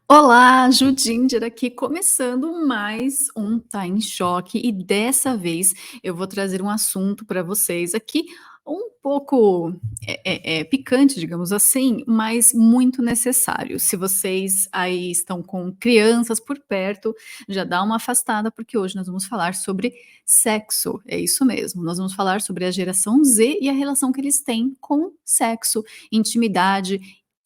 Olá, Judinder aqui, começando mais um Tá em Choque e dessa vez eu vou trazer um assunto para vocês aqui um pouco picante, digamos assim, mas muito necessário. Se vocês aí estão com crianças por perto, já dá uma afastada, porque hoje nós vamos falar sobre sexo. É isso mesmo, nós vamos falar sobre a geração Z e a relação que eles têm com sexo, intimidade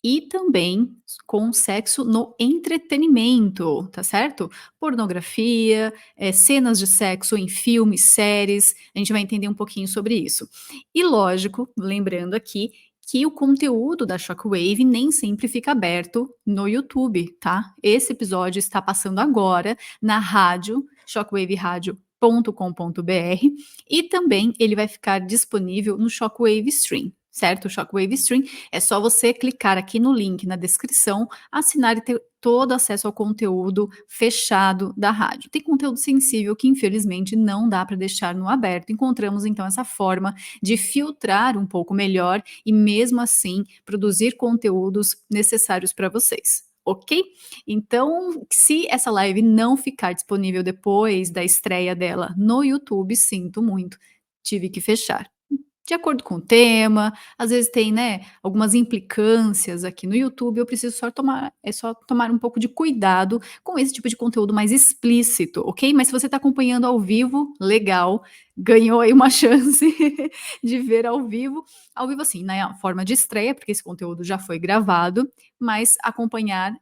e também com sexo no entretenimento, tá certo? Pornografia, cenas de sexo em filmes, séries, a gente vai entender um pouquinho sobre isso. E lógico, lembrando aqui que o conteúdo da Shockwave nem sempre fica aberto no YouTube, tá? Esse episódio está passando agora na rádio, shockwaveradio.com.br, e também ele vai ficar disponível no Shockwave Stream, certo? O Shockwave Stream é só você clicar aqui no link na descrição, assinar e ter todo acesso ao conteúdo fechado da rádio. Tem conteúdo sensível que infelizmente não dá para deixar no aberto. Encontramos então essa forma de filtrar um pouco melhor e mesmo assim produzir conteúdos necessários para vocês. Ok? Então, se essa live não ficar disponível depois da estreia dela no YouTube, sinto muito, tive que fechar de acordo com o tema, às vezes tem, né, algumas implicâncias aqui no YouTube, eu preciso só tomar um pouco de cuidado com esse tipo de conteúdo mais explícito, ok? Mas se você está acompanhando ao vivo, legal, ganhou aí uma chance de ver ao vivo assim, na forma de estreia, porque esse conteúdo já foi gravado, mas acompanhar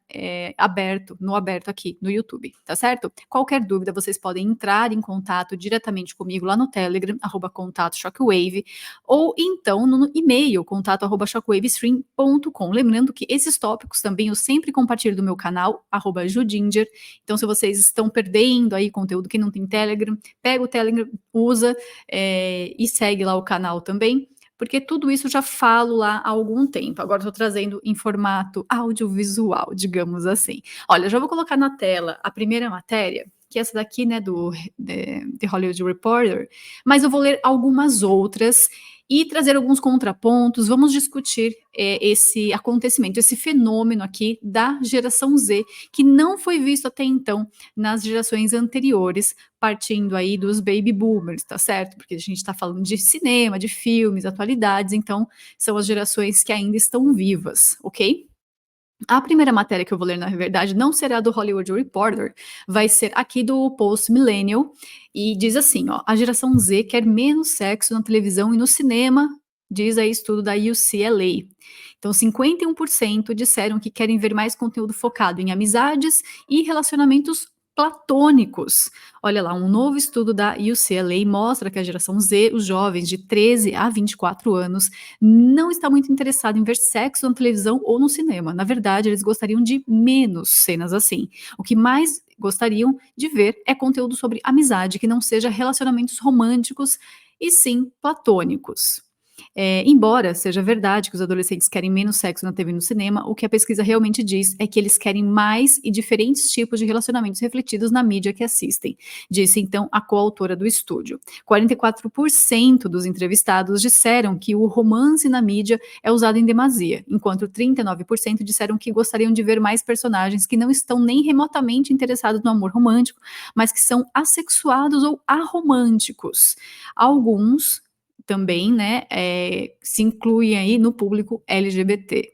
no aberto aqui no YouTube, tá certo? Qualquer dúvida, vocês podem entrar em contato diretamente comigo lá no Telegram, @contato Shockwave, ou então no e-mail, contato@shockwavestream.com. Lembrando que esses tópicos também eu sempre compartilho do meu canal, @judinger. Então, se vocês estão perdendo aí conteúdo, quem não tem Telegram, pega o Telegram, usa e segue lá o canal também, porque tudo isso eu já falo lá há algum tempo. Agora estou trazendo em formato audiovisual, digamos assim. Olha, já vou colocar na tela a primeira matéria, que é essa daqui, né, do The Hollywood Reporter, mas eu vou ler algumas outras e trazer alguns contrapontos. Vamos discutir esse acontecimento, esse fenômeno aqui da geração Z, que não foi visto até então nas gerações anteriores, partindo aí dos baby boomers, tá certo? Porque a gente está falando de cinema, de filmes, atualidades, então são as gerações que ainda estão vivas, ok? A primeira matéria que eu vou ler, na verdade, não será do Hollywood Reporter, vai ser aqui do Post Millennial, e diz assim, ó, a geração Z quer menos sexo na televisão e no cinema, diz aí estudo da UCLA. Então, 51% disseram que querem ver mais conteúdo focado em amizades e relacionamentos platônicos. Olha lá, um novo estudo da UCLA mostra que a geração Z, os jovens de 13 a 24 anos, não está muito interessado em ver sexo na televisão ou no cinema. Na verdade, eles gostariam de menos cenas assim. O que mais gostariam de ver é conteúdo sobre amizade, que não seja relacionamentos românticos e sim platônicos. Embora seja verdade que os adolescentes querem menos sexo na TV e no cinema, o que a pesquisa realmente diz é que eles querem mais e diferentes tipos de relacionamentos refletidos na mídia que assistem, disse então a coautora do estúdio. 44% dos entrevistados disseram que o romance na mídia é usado em demasia, enquanto 39% disseram que gostariam de ver mais personagens que não estão nem remotamente interessados no amor romântico, mas que são assexuados ou aromânticos. Alguns também, né, se incluem aí no público LGBT.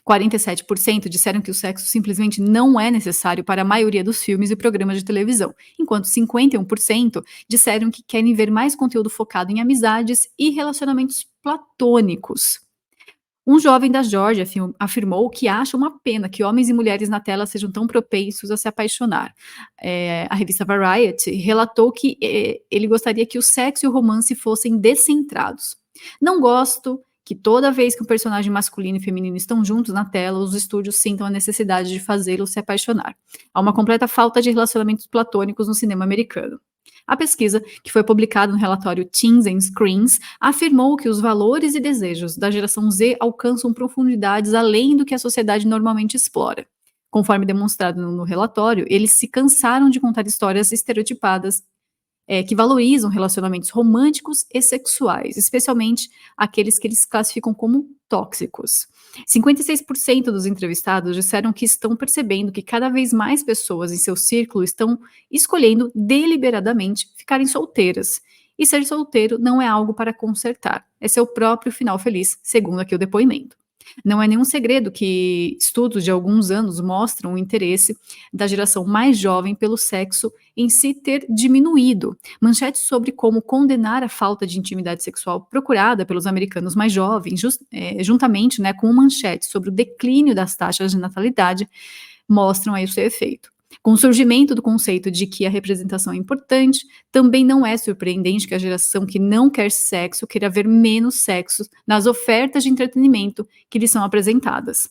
47% disseram que o sexo simplesmente não é necessário para a maioria dos filmes e programas de televisão, enquanto 51% disseram que querem ver mais conteúdo focado em amizades e relacionamentos platônicos. Um jovem da Geórgia afirmou que acha uma pena que homens e mulheres na tela sejam tão propensos a se apaixonar. A revista Variety relatou que ele gostaria que o sexo e o romance fossem descentrados. Não gosto que toda vez que um personagem masculino e feminino estão juntos na tela, os estúdios sintam a necessidade de fazê-los se apaixonar. Há uma completa falta de relacionamentos platônicos no cinema americano. A pesquisa, que foi publicada no relatório Teens and Screens, afirmou que os valores e desejos da geração Z alcançam profundidades além do que a sociedade normalmente explora. Conforme demonstrado no relatório, eles se cansaram de contar histórias estereotipadas que valorizam relacionamentos românticos e sexuais, especialmente aqueles que eles classificam como tóxicos. 56% dos entrevistados disseram que estão percebendo que cada vez mais pessoas em seu círculo estão escolhendo deliberadamente ficarem solteiras. E ser solteiro não é algo para consertar, é seu próprio final feliz, segundo aqui o depoimento. Não é nenhum segredo que estudos de alguns anos mostram o interesse da geração mais jovem pelo sexo em si ter diminuído. Manchetes sobre como condenar a falta de intimidade sexual procurada pelos americanos mais jovens, juntamente, né, com manchetes sobre o declínio das taxas de natalidade, mostram aí o seu efeito. Com o surgimento do conceito de que a representação é importante, também não é surpreendente que a geração que não quer sexo queira ver menos sexo nas ofertas de entretenimento que lhes são apresentadas.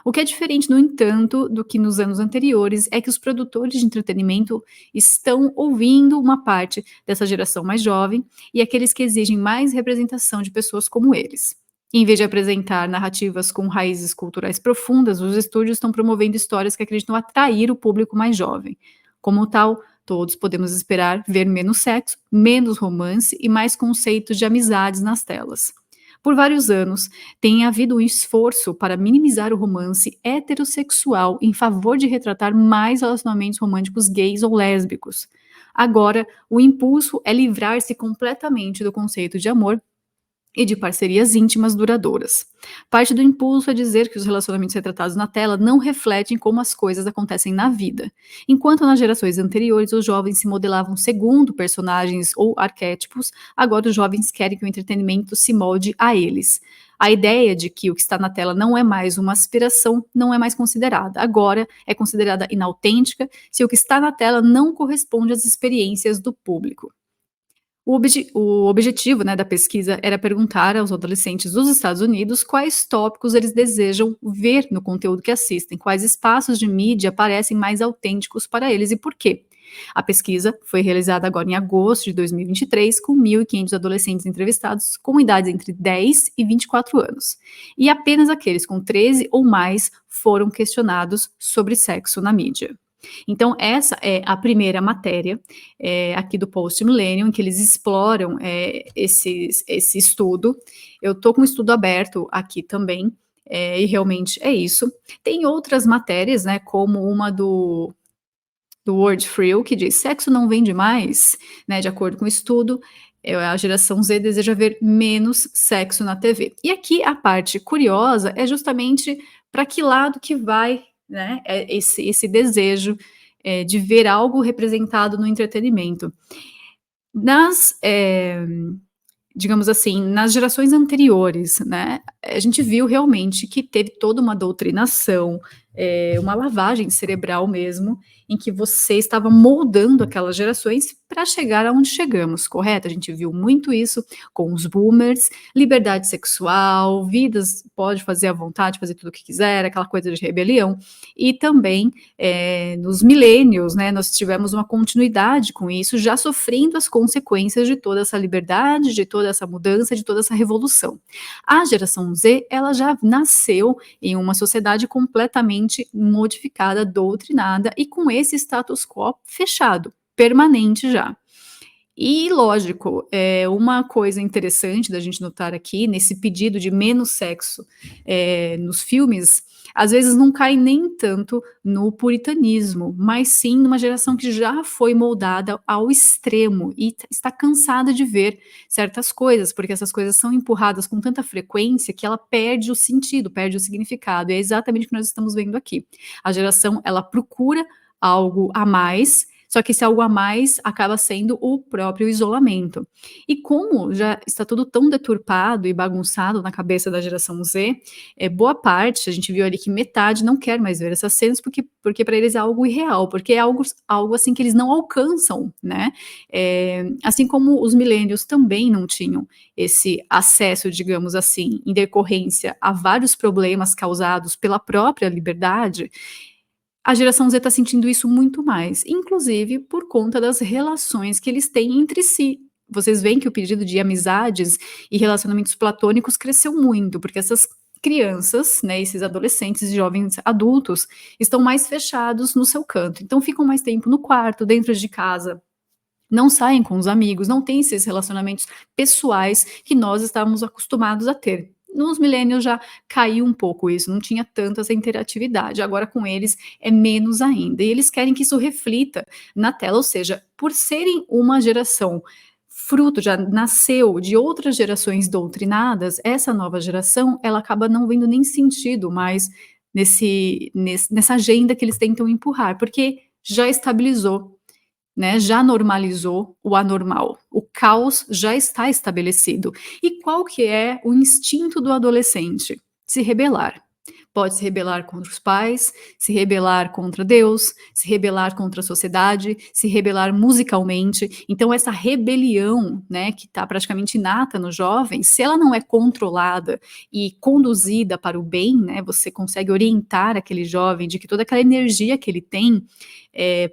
O que é diferente, no entanto, do que nos anos anteriores é que os produtores de entretenimento estão ouvindo uma parte dessa geração mais jovem e aqueles que exigem mais representação de pessoas como eles. Em vez de apresentar narrativas com raízes culturais profundas, os estúdios estão promovendo histórias que acreditam atrair o público mais jovem. Como tal, todos podemos esperar ver menos sexo, menos romance e mais conceitos de amizades nas telas. Por vários anos, tem havido um esforço para minimizar o romance heterossexual em favor de retratar mais relacionamentos românticos gays ou lésbicos. Agora, o impulso é livrar-se completamente do conceito de amor e de parcerias íntimas duradouras. Parte do impulso é dizer que os relacionamentos retratados na tela não refletem como as coisas acontecem na vida. Enquanto nas gerações anteriores os jovens se modelavam segundo personagens ou arquétipos, agora os jovens querem que o entretenimento se molde a eles. A ideia de que o que está na tela não é mais uma aspiração não é mais considerada. Agora é considerada inautêntica se o que está na tela não corresponde às experiências do público. O objetivo, né, da pesquisa era perguntar aos adolescentes dos Estados Unidos quais tópicos eles desejam ver no conteúdo que assistem, quais espaços de mídia parecem mais autênticos para eles e por quê. A pesquisa foi realizada agora em agosto de 2023, com 1.500 adolescentes entrevistados com idades entre 10 e 24 anos. E apenas aqueles com 13 ou mais foram questionados sobre sexo na mídia. Então, essa é a primeira matéria aqui do Post Millennium, em que eles exploram esse estudo. Eu estou com o estudo aberto aqui também, e realmente é isso. Tem outras matérias, né, como uma do Word Frill, que diz: sexo não vende mais, né, de acordo com o estudo. A geração Z deseja ver menos sexo na TV. E aqui a parte curiosa é justamente para que lado que vai, né, esse desejo de ver algo representado no entretenimento. Digamos assim, nas gerações anteriores, né, a gente viu realmente que teve toda uma doutrinação, uma lavagem cerebral mesmo, em que você estava moldando aquelas gerações para chegar aonde chegamos, correto? A gente viu muito isso com os boomers, liberdade sexual, vidas, pode fazer à vontade, fazer tudo o que quiser, aquela coisa de rebelião, e também nos millennials, né, nós tivemos uma continuidade com isso, já sofrendo as consequências de toda essa liberdade, de toda essa mudança, de toda essa revolução. A geração Z, ela já nasceu em uma sociedade completamente modificada, doutrinada e com esse status quo fechado, permanente já. E, lógico, uma coisa interessante da gente notar aqui, nesse pedido de menos sexo nos filmes, às vezes não cai nem tanto no puritanismo, mas sim numa geração que já foi moldada ao extremo e está cansada de ver certas coisas, porque essas coisas são empurradas com tanta frequência que ela perde o sentido, perde o significado. E é exatamente o que nós estamos vendo aqui. A geração, ela procura algo a mais, só que esse algo a mais acaba sendo o próprio isolamento. E como já está tudo tão deturpado e bagunçado na cabeça da geração Z, boa parte, a gente viu ali que metade não quer mais ver essas cenas porque para eles é algo irreal, porque é algo assim que eles não alcançam, né? Assim como os millennials também não tinham esse acesso, digamos assim, em decorrência a vários problemas causados pela própria liberdade, a geração Z está sentindo isso muito mais, inclusive por conta das relações que eles têm entre si. Vocês veem que o pedido de amizades e relacionamentos platônicos cresceu muito, porque essas crianças, né, esses adolescentes e jovens adultos, estão mais fechados no seu canto, então ficam mais tempo no quarto, dentro de casa, não saem com os amigos, não têm esses relacionamentos pessoais que nós estávamos acostumados a ter. Nos millennials já caiu um pouco isso, não tinha tanta essa interatividade, agora com eles é menos ainda, e eles querem que isso reflita na tela, ou seja, por serem uma geração fruto, já nasceu de outras gerações doutrinadas, essa nova geração, ela acaba não vendo nem sentido mais nessa agenda que eles tentam empurrar, porque já estabilizou, né, já normalizou o anormal. O caos já está estabelecido. E qual que é o instinto do adolescente? Se rebelar. Pode se rebelar contra os pais, se rebelar contra Deus, se rebelar contra a sociedade, se rebelar musicalmente. Então, essa rebelião, né, que está praticamente inata no jovem, se ela não é controlada e conduzida para o bem, né, você consegue orientar aquele jovem de que toda aquela energia que ele tem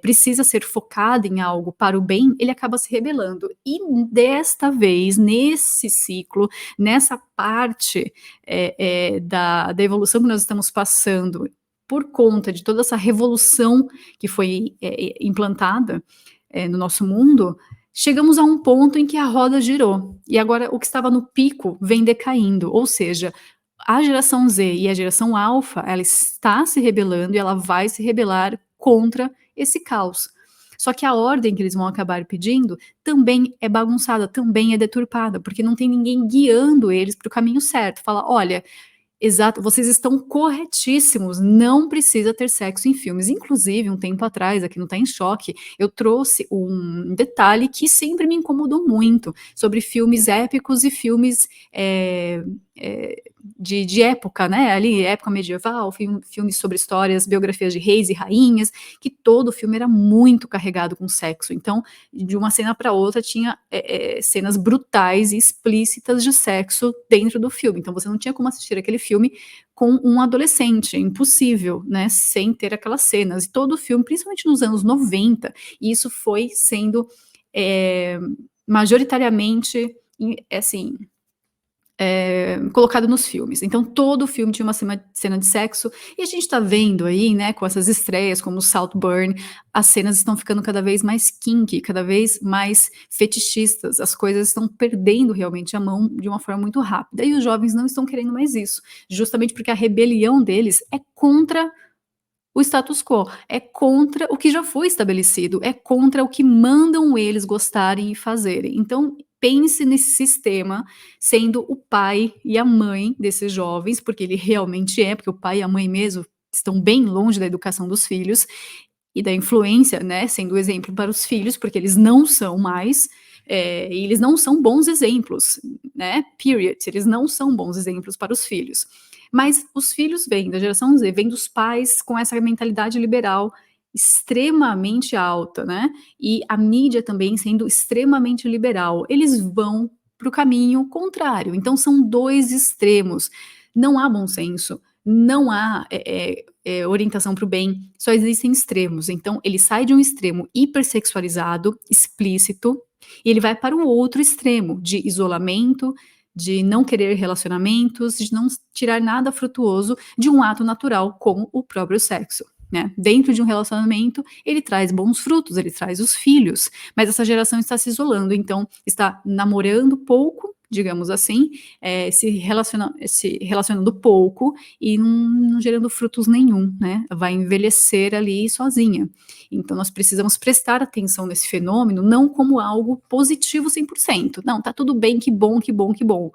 precisa ser focada em algo para o bem, ele acaba se rebelando. E desta vez, nesse ciclo, nessa parte da evolução que nós estamos passando por conta de toda essa revolução que foi implantada no nosso mundo, chegamos a um ponto em que a roda girou. E agora o que estava no pico vem decaindo. Ou seja, a geração Z e a geração Alpha, ela está se rebelando e ela vai se rebelar contra esse caos. Só que a ordem que eles vão acabar pedindo também é bagunçada, também é deturpada, porque não tem ninguém guiando eles para o caminho certo. Fala, olha, exato, vocês estão corretíssimos, não precisa ter sexo em filmes. Inclusive, um tempo atrás, aqui no Tá em Choque, eu trouxe um detalhe que sempre me incomodou muito sobre filmes épicos e filmes de época, né? Ali, época medieval, filmes sobre histórias, biografias de reis e rainhas, que todo filme era muito carregado com sexo. Então, de uma cena para outra, tinha cenas brutais e explícitas de sexo dentro do filme. Então, você não tinha como assistir aquele filme com um adolescente, é impossível, né? Sem ter aquelas cenas. E todo o filme, principalmente nos anos 90, isso foi sendo majoritariamente, assim, colocado nos filmes. Então, todo filme tinha uma cena de sexo, e a gente tá vendo aí, né, com essas estreias como Saltburn, as cenas estão ficando cada vez mais kinky, cada vez mais fetichistas, as coisas estão perdendo realmente a mão de uma forma muito rápida, e os jovens não estão querendo mais isso, justamente porque a rebelião deles é contra o status quo, é contra o que já foi estabelecido, é contra o que mandam eles gostarem e fazerem. Então, pense nesse sistema sendo o pai e a mãe desses jovens, porque ele realmente é, porque o pai e a mãe mesmo estão bem longe da educação dos filhos e da influência, né, sendo exemplo para os filhos, porque eles não são mais, e eles não são bons exemplos, né, period, eles não são bons exemplos para os filhos. Mas os filhos vêm da geração Z, vêm dos pais com essa mentalidade liberal extremamente alta, né? E a mídia também sendo extremamente liberal. Eles vão para o caminho contrário. Então são dois extremos. Não há bom senso, não há orientação para o bem, só existem extremos. Então ele sai de um extremo hipersexualizado, explícito, e ele vai para o outro extremo de isolamento, de não querer relacionamentos, de não tirar nada frutuoso de um ato natural como o próprio sexo. Né? Dentro de um relacionamento, ele traz bons frutos, ele traz os filhos, mas essa geração está se isolando, então está namorando pouco, digamos assim, se relacionando pouco e não gerando frutos nenhum, né? Vai envelhecer ali sozinha. Então nós precisamos prestar atenção nesse fenômeno, não como algo positivo 100%. Não, tá tudo bem, que bom, que bom, que bom.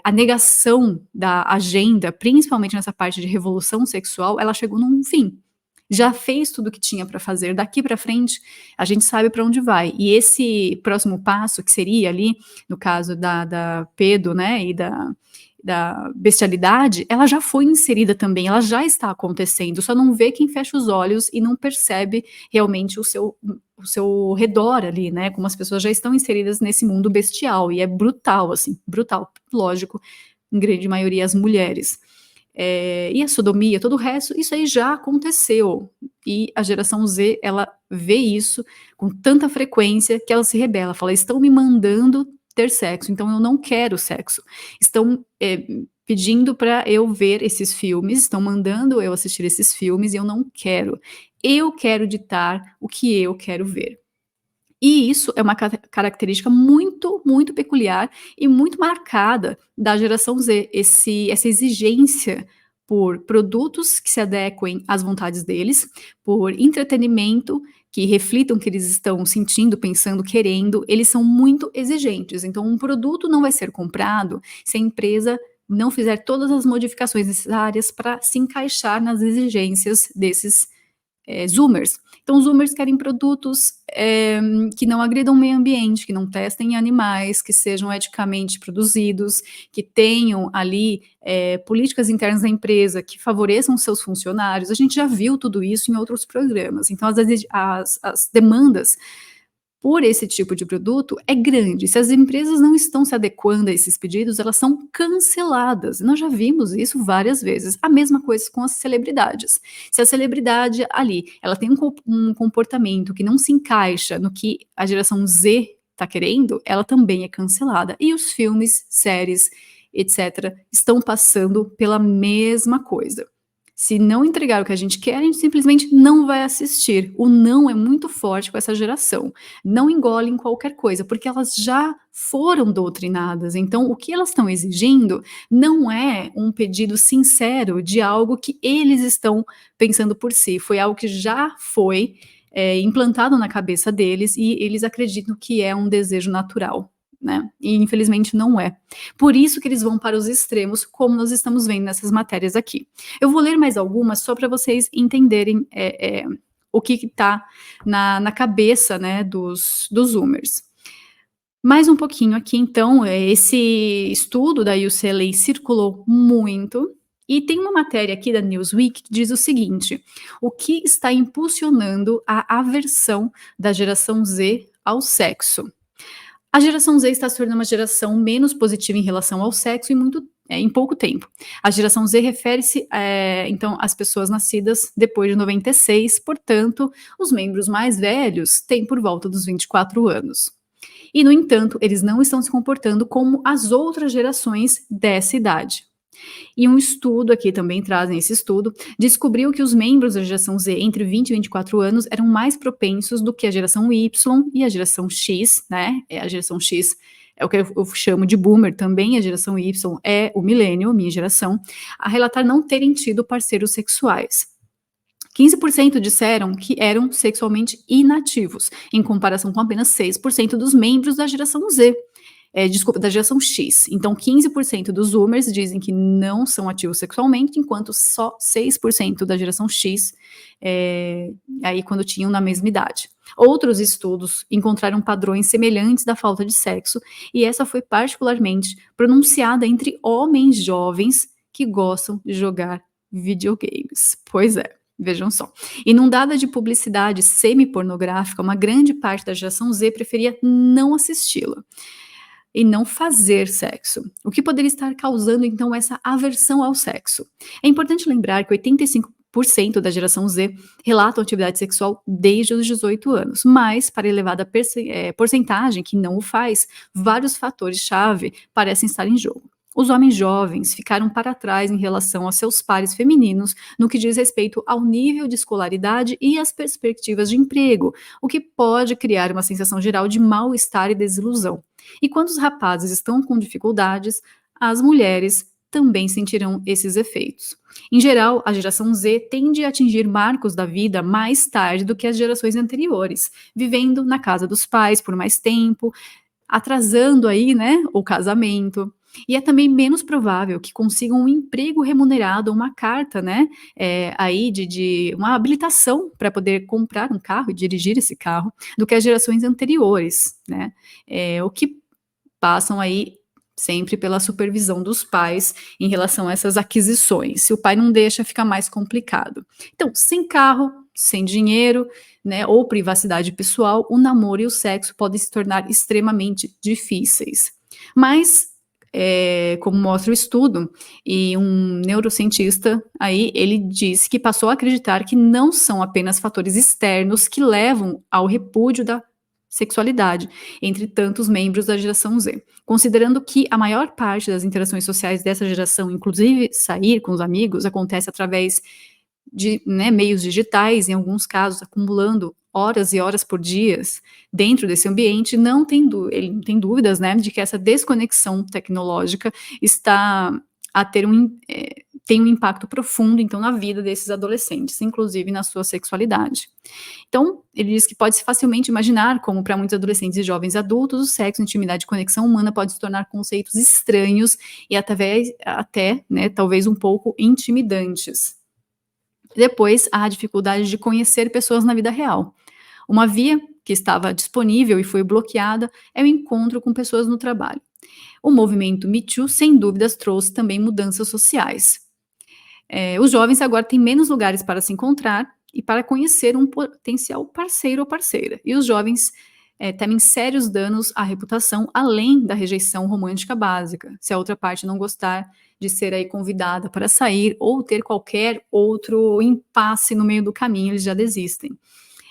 A negação da agenda, principalmente nessa parte de revolução sexual, ela chegou num fim. Já fez tudo o que tinha para fazer, daqui para frente a gente sabe para onde vai. E esse próximo passo, que seria ali, no caso da pedo, né, e da bestialidade, ela já foi inserida também, ela já está acontecendo, só não vê quem fecha os olhos e não percebe realmente o seu redor ali, né, como as pessoas já estão inseridas nesse mundo bestial, e é brutal, assim, brutal, lógico, em grande maioria as mulheres. E a sodomia, todo o resto, isso aí já aconteceu, e a geração Z, ela vê isso com tanta frequência que ela se rebela, fala, estão me mandando ter sexo, então eu não quero sexo, estão pedindo para eu ver esses filmes, estão mandando eu assistir esses filmes e eu não quero, eu quero ditar o que eu quero ver. E isso é uma característica muito, muito peculiar e muito marcada da geração Z, essa exigência por produtos que se adequem às vontades deles, por entretenimento que reflitam o que eles estão sentindo, pensando, querendo. Eles são muito exigentes. Então, um produto não vai ser comprado se a empresa não fizer todas as modificações necessárias para se encaixar nas exigências desses Zoomers. Então, os Zoomers querem produtos que não agridam o meio ambiente, que não testem em animais, que sejam eticamente produzidos, que tenham ali políticas internas da empresa que favoreçam seus funcionários. A gente já viu tudo isso em outros programas. Então, as demandas por esse tipo de produto é grande. Se as empresas não estão se adequando a esses pedidos, elas são canceladas. Nós já vimos isso várias vezes. A mesma coisa com as celebridades. Se a celebridade ali, ela tem um comportamento que não se encaixa no que a geração Z está querendo, ela também é cancelada. E os filmes, séries, etc., estão passando pela mesma coisa. Se não entregar o que a gente quer, a gente simplesmente não vai assistir. O não é muito forte com essa geração. Não engolem qualquer coisa, porque elas já foram doutrinadas. Então, o que elas estão exigindo não é um pedido sincero de algo que eles estão pensando por si. Foi algo que já foi implantado na cabeça deles e eles acreditam que é um desejo natural. Né? E infelizmente não é. Por isso que eles vão para os extremos, como nós estamos vendo nessas matérias aqui. Eu vou ler mais algumas só para vocês entenderem o que está na cabeça, né, dos Zoomers. Mais um pouquinho aqui, então, esse estudo da UCLA circulou muito, e tem uma matéria aqui da Newsweek que diz o seguinte: o que está impulsionando a aversão da geração Z ao sexo? A geração Z está se tornando uma geração menos positiva em relação ao sexo em pouco tempo. A geração Z refere-se, então, às pessoas nascidas depois de 96, portanto, os membros mais velhos têm por volta dos 24 anos. E, no entanto, eles não estão se comportando como as outras gerações dessa idade. E um estudo aqui também trazem esse estudo, descobriu que os membros da geração Z entre 20 e 24 anos eram mais propensos do que a geração Y e a geração X, né? A geração X é o que eu chamo de boomer também, a geração Y é o millennial, minha geração, a relatar não terem tido parceiros sexuais. 15% disseram que eram sexualmente inativos, em comparação com apenas 6% dos membros da geração Z. Da geração X. Então, 15% dos Zoomers dizem que não são ativos sexualmente, enquanto só 6% da geração X, aí quando tinham na mesma idade. Outros estudos encontraram padrões semelhantes da falta de sexo, e essa foi particularmente pronunciada entre homens jovens que gostam de jogar videogames. Pois é. Vejam só. Inundada de publicidade semi-pornográfica, uma grande parte da geração Z preferia não assisti-la e não fazer sexo, o que poderia estar causando, então, essa aversão ao sexo. É importante lembrar que 85% da geração Z relatam atividade sexual desde os 18 anos, mas, para elevada porcentagem que não o faz, vários fatores-chave parecem estar em jogo. Os homens jovens ficaram para trás em relação aos seus pares femininos no que diz respeito ao nível de escolaridade e às perspectivas de emprego, o que pode criar uma sensação geral de mal-estar e desilusão. E quando os rapazes estão com dificuldades, as mulheres também sentirão esses efeitos. Em geral, a geração Z tende a atingir marcos da vida mais tarde do que as gerações anteriores, vivendo na casa dos pais por mais tempo, atrasando aí, né, o casamento. E é também menos provável que consigam um emprego remunerado ou uma carta, né, aí de uma habilitação para poder comprar um carro e dirigir esse carro, do que as gerações anteriores, né, o que passam aí sempre pela supervisão dos pais em relação a essas aquisições. Se o pai não deixa, fica mais complicado. Então, sem carro, sem dinheiro, né, ou privacidade pessoal, o namoro e o sexo podem se tornar extremamente difíceis. Mas como mostra o estudo, e um neurocientista aí, ele disse que passou a acreditar que não são apenas fatores externos que levam ao repúdio da sexualidade entre tantos membros da geração Z, considerando que a maior parte das interações sociais dessa geração, inclusive sair com os amigos, acontece através de, né, meios digitais, em alguns casos acumulando horas e horas por dia dentro desse ambiente, ele não tem dúvidas, né, de que essa desconexão tecnológica está a ter tem um impacto profundo, então, na vida desses adolescentes, inclusive na sua sexualidade. Então, ele diz que pode-se facilmente imaginar como, para muitos adolescentes e jovens adultos, o sexo, intimidade e conexão humana pode se tornar conceitos estranhos e até, né, talvez um pouco intimidantes. Depois, há a dificuldade de conhecer pessoas na vida real. Uma via que estava disponível e foi bloqueada é o encontro com pessoas no trabalho. O movimento Me Too, sem dúvidas, trouxe também mudanças sociais. Os jovens agora têm menos lugares para se encontrar e para conhecer um potencial parceiro ou parceira. E os jovens temem sérios danos à reputação, além da rejeição romântica básica, se a outra parte não gostar de ser aí convidada para sair ou ter qualquer outro impasse no meio do caminho, eles já desistem.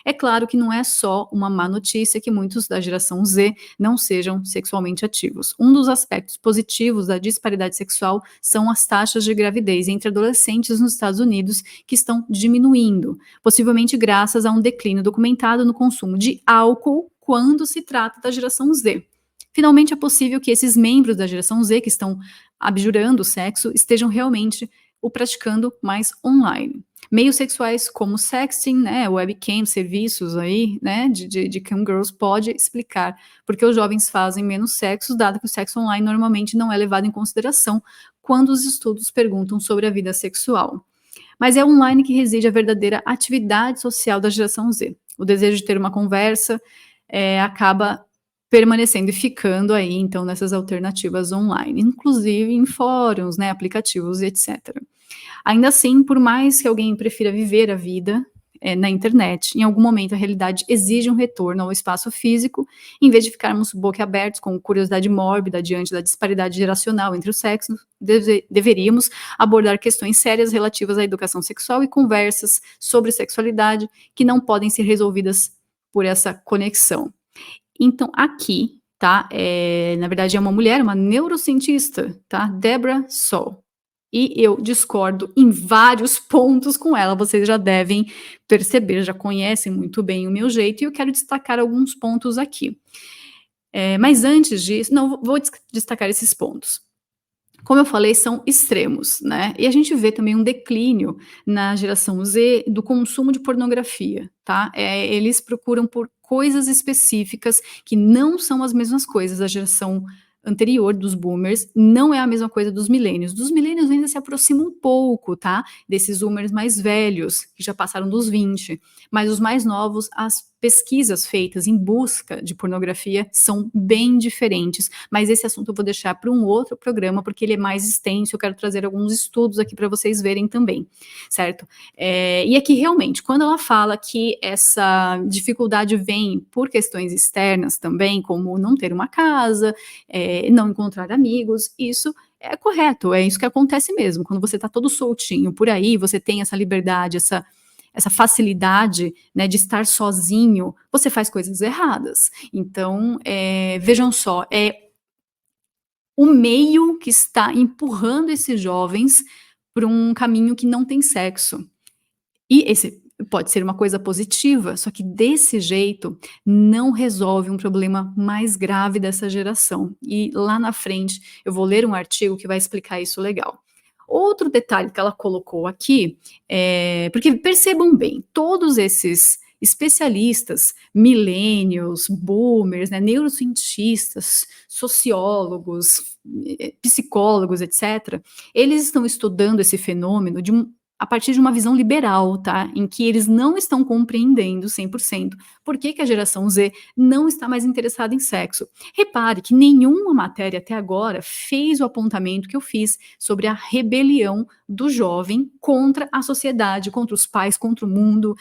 É claro que não é só uma má notícia que muitos da geração Z não sejam sexualmente ativos. Um dos aspectos positivos da disparidade sexual são as taxas de gravidez entre adolescentes nos Estados Unidos, que estão diminuindo, possivelmente graças a um declínio documentado no consumo de álcool quando se trata da geração Z. Finalmente, é possível que esses membros da geração Z que estão abjurando o sexo estejam realmente o praticando mais online. Meios sexuais como sexting, né, webcam, serviços aí, né, de camgirls pode explicar porque os jovens fazem menos sexo, dado que o sexo online normalmente não é levado em consideração quando os estudos perguntam sobre a vida sexual. Mas é online que reside a verdadeira atividade social da geração Z. O desejo de ter uma conversa acaba permanecendo e ficando aí, então, nessas alternativas online, inclusive em fóruns, né, aplicativos e etc. Ainda assim, por mais que alguém prefira viver a vida na internet, em algum momento a realidade exige um retorno ao espaço físico, em vez de ficarmos boquiabertos com curiosidade mórbida diante da disparidade geracional entre os sexos, deveríamos abordar questões sérias relativas à educação sexual e conversas sobre sexualidade que não podem ser resolvidas por essa conexão. Então, aqui, tá, na verdade é uma mulher, uma neurocientista, tá, Deborah Soll. E eu discordo em vários pontos com ela, vocês já devem perceber, já conhecem muito bem o meu jeito, e eu quero destacar alguns pontos aqui. Mas antes disso, não, vou destacar esses pontos. Como eu falei, são extremos, né? E a gente vê também um declínio na geração Z do consumo de pornografia, tá? Eles procuram por coisas específicas que não são as mesmas coisas da geração anterior, dos boomers, não é a mesma coisa dos milênios. Dos milênios ainda se aproxima um pouco, tá? Desses boomers mais velhos, que já passaram dos 20. Mas os mais novos, as pesquisas feitas em busca de pornografia são bem diferentes, mas esse assunto eu vou deixar para um outro programa, porque ele é mais extenso, eu quero trazer alguns estudos aqui para vocês verem também, certo? E aqui, realmente, quando ela fala que essa dificuldade vem por questões externas também, como não ter uma casa, não encontrar amigos, isso é correto, é isso que acontece mesmo, quando você está todo soltinho por aí, você tem essa liberdade, essa facilidade, né, de estar sozinho, você faz coisas erradas. Então, vejam só, é o meio que está empurrando esses jovens para um caminho que não tem sexo. E esse pode ser uma coisa positiva, só que desse jeito não resolve um problema mais grave dessa geração. E lá na frente eu vou ler um artigo que vai explicar isso legal. Outro detalhe que ela colocou aqui, porque percebam bem, todos esses especialistas, millennials, boomers, né, neurocientistas, sociólogos, psicólogos, etc., eles estão estudando esse fenômeno a partir de uma visão liberal, tá? Em que eles não estão compreendendo 100% por que a geração Z não está mais interessada em sexo. Repare que nenhuma matéria até agora fez o apontamento que eu fiz sobre a rebelião do jovem contra a sociedade, contra os pais, contra o mundo,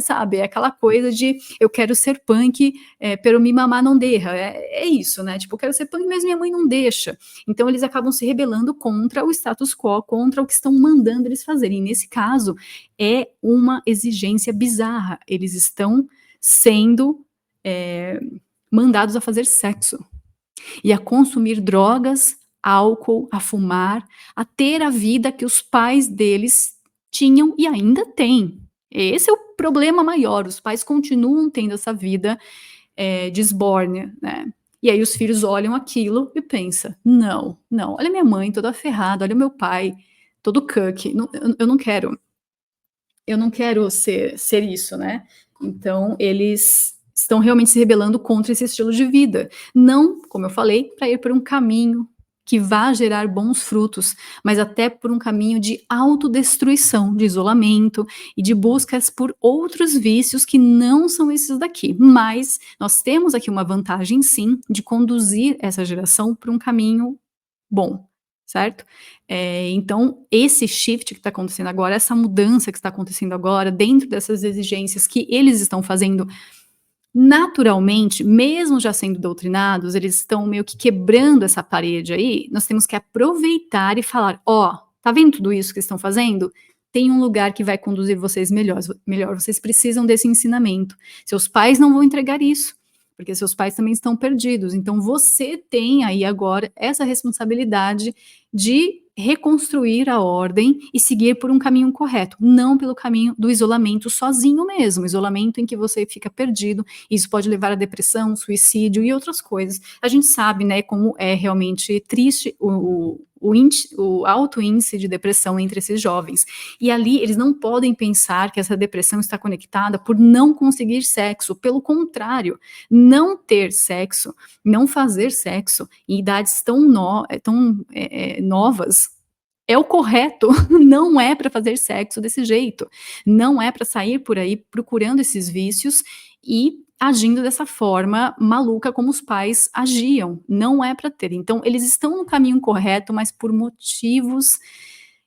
sabe? É aquela coisa de eu quero ser punk, pero mi mamá não deixa. É isso, né? Tipo, eu quero ser punk, mas minha mãe não deixa. Então, eles acabam se rebelando contra o status quo, contra o que estão mandando eles fazerem. Nesse caso, é uma exigência bizarra. Eles estão sendo mandados a fazer sexo e a consumir drogas, álcool, a fumar, a ter a vida que os pais deles tinham e ainda têm. Esse é o problema maior, os pais continuam tendo essa vida de esbórnia, né? E aí os filhos olham aquilo e pensam, não, não, olha minha mãe toda ferrada, olha meu pai todo cuck, eu não quero ser isso, né? Então, eles estão realmente se rebelando contra esse estilo de vida. Não, como eu falei, para ir por um caminho que vá gerar bons frutos, mas até por um caminho de autodestruição, de isolamento e de buscas por outros vícios que não são esses daqui. Mas nós temos aqui uma vantagem, sim, de conduzir essa geração para um caminho bom, certo? Então, esse shift que está acontecendo agora, essa mudança que está acontecendo agora, dentro dessas exigências que eles estão fazendo naturalmente, mesmo já sendo doutrinados, eles estão meio que quebrando essa parede aí. Nós temos que aproveitar e falar: ó, tá vendo tudo isso que estão fazendo? Tem um lugar que vai conduzir vocês melhor. Vocês precisam desse ensinamento. Seus pais não vão entregar isso, porque seus pais também estão perdidos. Então você tem aí agora essa responsabilidade de reconstruir a ordem e seguir por um caminho correto, não pelo caminho do isolamento sozinho mesmo, isolamento em que você fica perdido, e isso pode levar a depressão, suicídio e outras coisas. A gente sabe, né, como é realmente triste o alto índice de depressão entre esses jovens. E ali eles não podem pensar que essa depressão está conectada por não conseguir sexo. Pelo contrário, não ter sexo, não fazer sexo em idades tão novas é o correto, não é para fazer sexo desse jeito, não é para sair por aí procurando esses vícios e agindo dessa forma maluca como os pais agiam, não é para ter. Então, eles estão no caminho correto, mas por motivos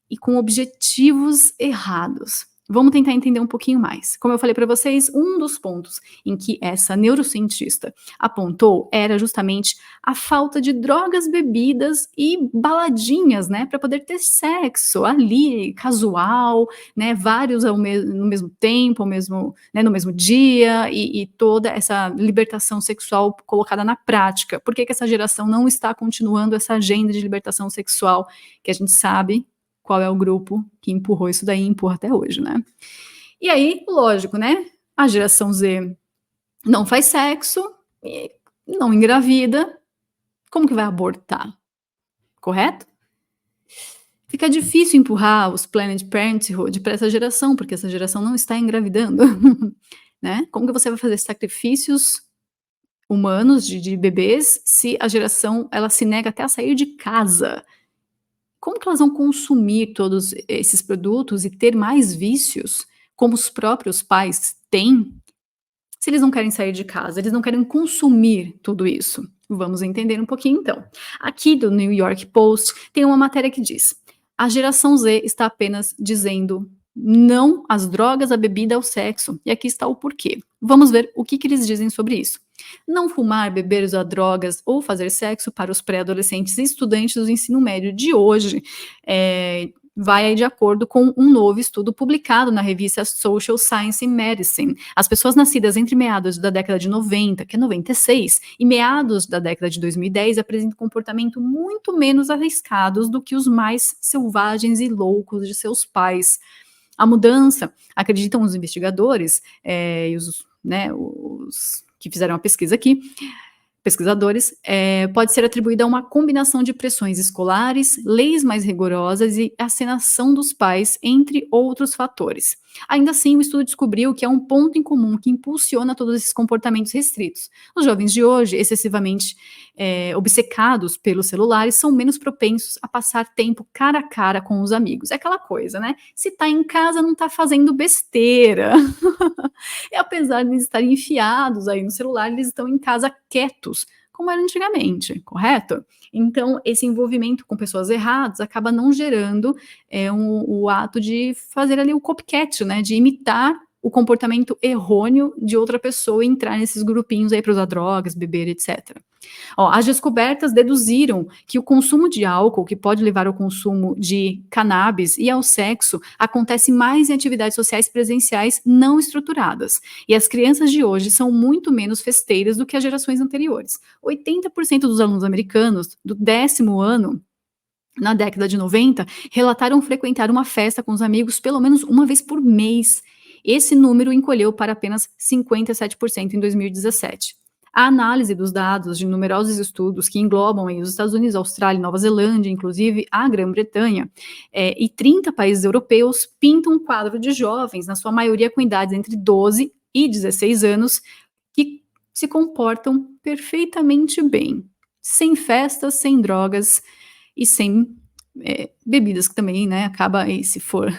e com objetivos errados. Vamos tentar entender um pouquinho mais. Como eu falei para vocês, um dos pontos em que essa neurocientista apontou era justamente a falta de drogas, bebidas e baladinhas, né, para poder ter sexo ali, casual, né, vários no mesmo tempo, né, no mesmo dia, e toda essa libertação sexual colocada na prática. Por que essa geração não está continuando essa agenda de libertação sexual que a gente sabe qual é o grupo que empurrou isso daí e empurra até hoje, né? E aí, lógico, né? A geração Z não faz sexo, não engravida, como que vai abortar? Correto? Fica difícil empurrar os Planned Parenthood para essa geração, porque essa geração não está engravidando, né? Como que você vai fazer sacrifícios humanos de bebês se a geração ela se nega até a sair de casa? Como que elas vão consumir todos esses produtos e ter mais vícios, como os próprios pais têm, se eles não querem sair de casa, eles não querem consumir tudo isso? Vamos entender um pouquinho então. Aqui do New York Post tem uma matéria que diz: a geração Z está apenas dizendo não às drogas, à bebida, ao sexo. E aqui está o porquê. Vamos ver o que eles dizem sobre isso. Não fumar, beber, usar drogas ou fazer sexo para os pré-adolescentes e estudantes do ensino médio de hoje vai de acordo com um novo estudo publicado na revista Social Science and Medicine. As pessoas nascidas entre meados da década de 90, que é 96, e meados da década de 2010 apresentam comportamento muito menos arriscados do que os mais selvagens e loucos de seus pais. A mudança, acreditam os investigadores e os que fizeram a pesquisa aqui, pesquisadores, pode ser atribuída a uma combinação de pressões escolares, leis mais rigorosas e acenação dos pais, entre outros fatores. Ainda assim, o estudo descobriu que há um ponto em comum que impulsiona todos esses comportamentos restritos. Os jovens de hoje, excessivamente obcecados pelos celulares, são menos propensos a passar tempo cara a cara com os amigos. É aquela coisa, né? Se tá em casa, não tá fazendo besteira. E apesar de eles estarem enfiados aí no celular, eles estão em casa quietos, como era antigamente, correto? Então, esse envolvimento com pessoas erradas acaba não gerando o ato de fazer ali o copycat, né? De imitar o comportamento errôneo de outra pessoa e entrar nesses grupinhos aí para usar drogas, beber, etc. As descobertas deduziram que o consumo de álcool, que pode levar ao consumo de cannabis e ao sexo, acontece mais em atividades sociais presenciais não estruturadas. E as crianças de hoje são muito menos festeiras do que as gerações anteriores. 80% dos alunos americanos do 10º ano na década de 90, relataram frequentar uma festa com os amigos pelo menos uma vez por mês. Esse número encolheu para apenas 57% em 2017. A análise dos dados de numerosos estudos que englobam aí os Estados Unidos, a Austrália, Nova Zelândia, inclusive a Grã-Bretanha, e 30 países europeus pintam um quadro de jovens, na sua maioria com idades entre 12 e 16 anos, que se comportam perfeitamente bem, sem festas, sem drogas e sem bebidas, que também, né, acaba aí, se for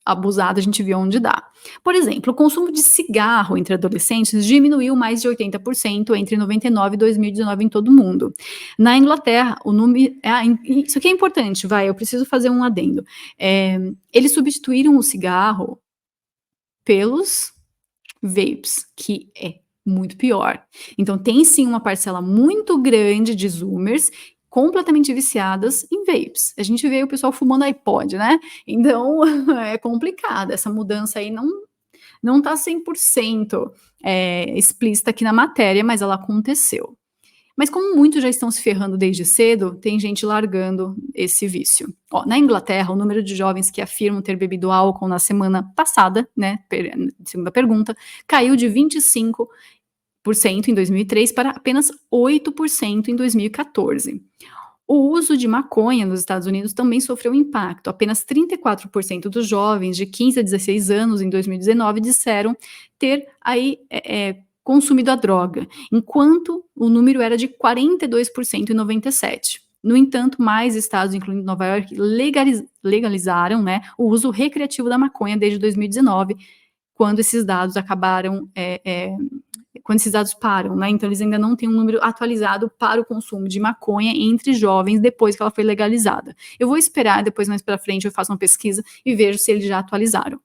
abusado, a gente vê onde dá. Por exemplo, o consumo de cigarro entre adolescentes diminuiu mais de 80% entre 99 e 2019 em todo o mundo. Na Inglaterra, o número... isso aqui é importante, eu preciso fazer um adendo. Eles substituíram o cigarro pelos vapes, que é muito pior. Então, tem sim uma parcela muito grande de zoomers completamente viciadas em vapes. A gente vê o pessoal fumando iPod, né? Então, é complicado. Essa mudança aí não tá 100% explícita aqui na matéria, mas ela aconteceu. Mas como muitos já estão se ferrando desde cedo, tem gente largando esse vício. Na Inglaterra, o número de jovens que afirmam ter bebido álcool na semana passada, né, segunda pergunta, caiu de 25% em 2003 para apenas 8% em 2014. O uso de maconha nos Estados Unidos também sofreu impacto. Apenas 34% dos jovens de 15 a 16 anos em 2019 disseram ter aí consumido a droga, enquanto o número era de 42% em 97. No entanto, mais estados, incluindo Nova York, legalizaram, né, o uso recreativo da maconha desde 2019, quando esses dados quando esses dados param, né? Então eles ainda não têm um número atualizado para o consumo de maconha entre jovens depois que ela foi legalizada. Eu vou esperar, depois mais para frente eu faço uma pesquisa e vejo se eles já atualizaram.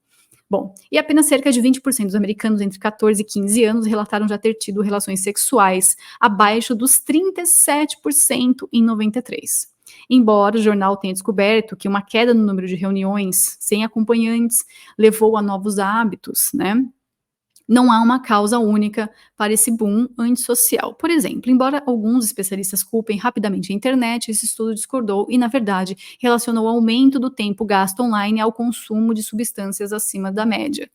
Bom, e apenas cerca de 20% dos americanos entre 14 e 15 anos relataram já ter tido relações sexuais, abaixo dos 37% em 93. Embora o jornal tenha descoberto que uma queda no número de reuniões sem acompanhantes levou a novos hábitos, né? Não há uma causa única para esse boom antissocial. Por exemplo, embora alguns especialistas culpem rapidamente a internet, esse estudo discordou e, na verdade, relacionou o aumento do tempo gasto online ao consumo de substâncias acima da média.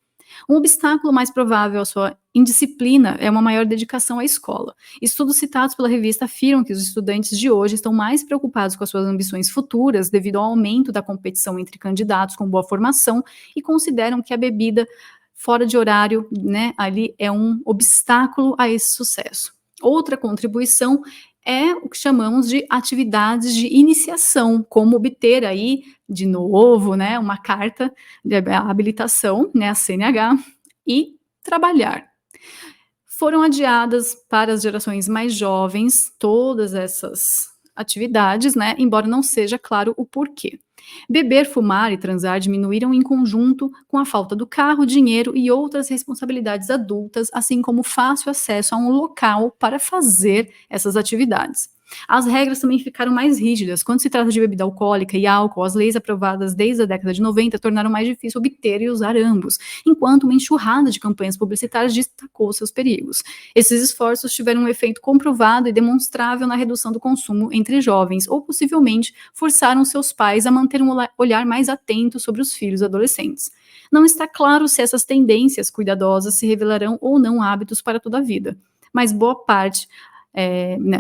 Um obstáculo mais provável à sua indisciplina é uma maior dedicação à escola. Estudos citados pela revista afirmam que os estudantes de hoje estão mais preocupados com as suas ambições futuras devido ao aumento da competição entre candidatos com boa formação e consideram que a bebida fora de horário, né, ali é um obstáculo a esse sucesso. Outra contribuição é o que chamamos de atividades de iniciação, como obter aí, de novo, né, uma carta de habilitação, né, a CNH, e trabalhar. Foram adiadas para as gerações mais jovens todas essas atividades, né, embora não seja claro o porquê. Beber, fumar e transar diminuíram em conjunto com a falta do carro, dinheiro e outras responsabilidades adultas, assim como fácil acesso a um local para fazer essas atividades. As regras também ficaram mais rígidas. Quando se trata de bebida alcoólica e álcool, as leis aprovadas desde a década de 90 tornaram mais difícil obter e usar ambos, enquanto uma enxurrada de campanhas publicitárias destacou seus perigos. Esses esforços tiveram um efeito comprovado e demonstrável na redução do consumo entre jovens, ou possivelmente forçaram seus pais a manter um olhar mais atento sobre os filhos adolescentes. Não está claro se essas tendências cuidadosas se revelarão ou não hábitos para toda a vida, mas boa parte...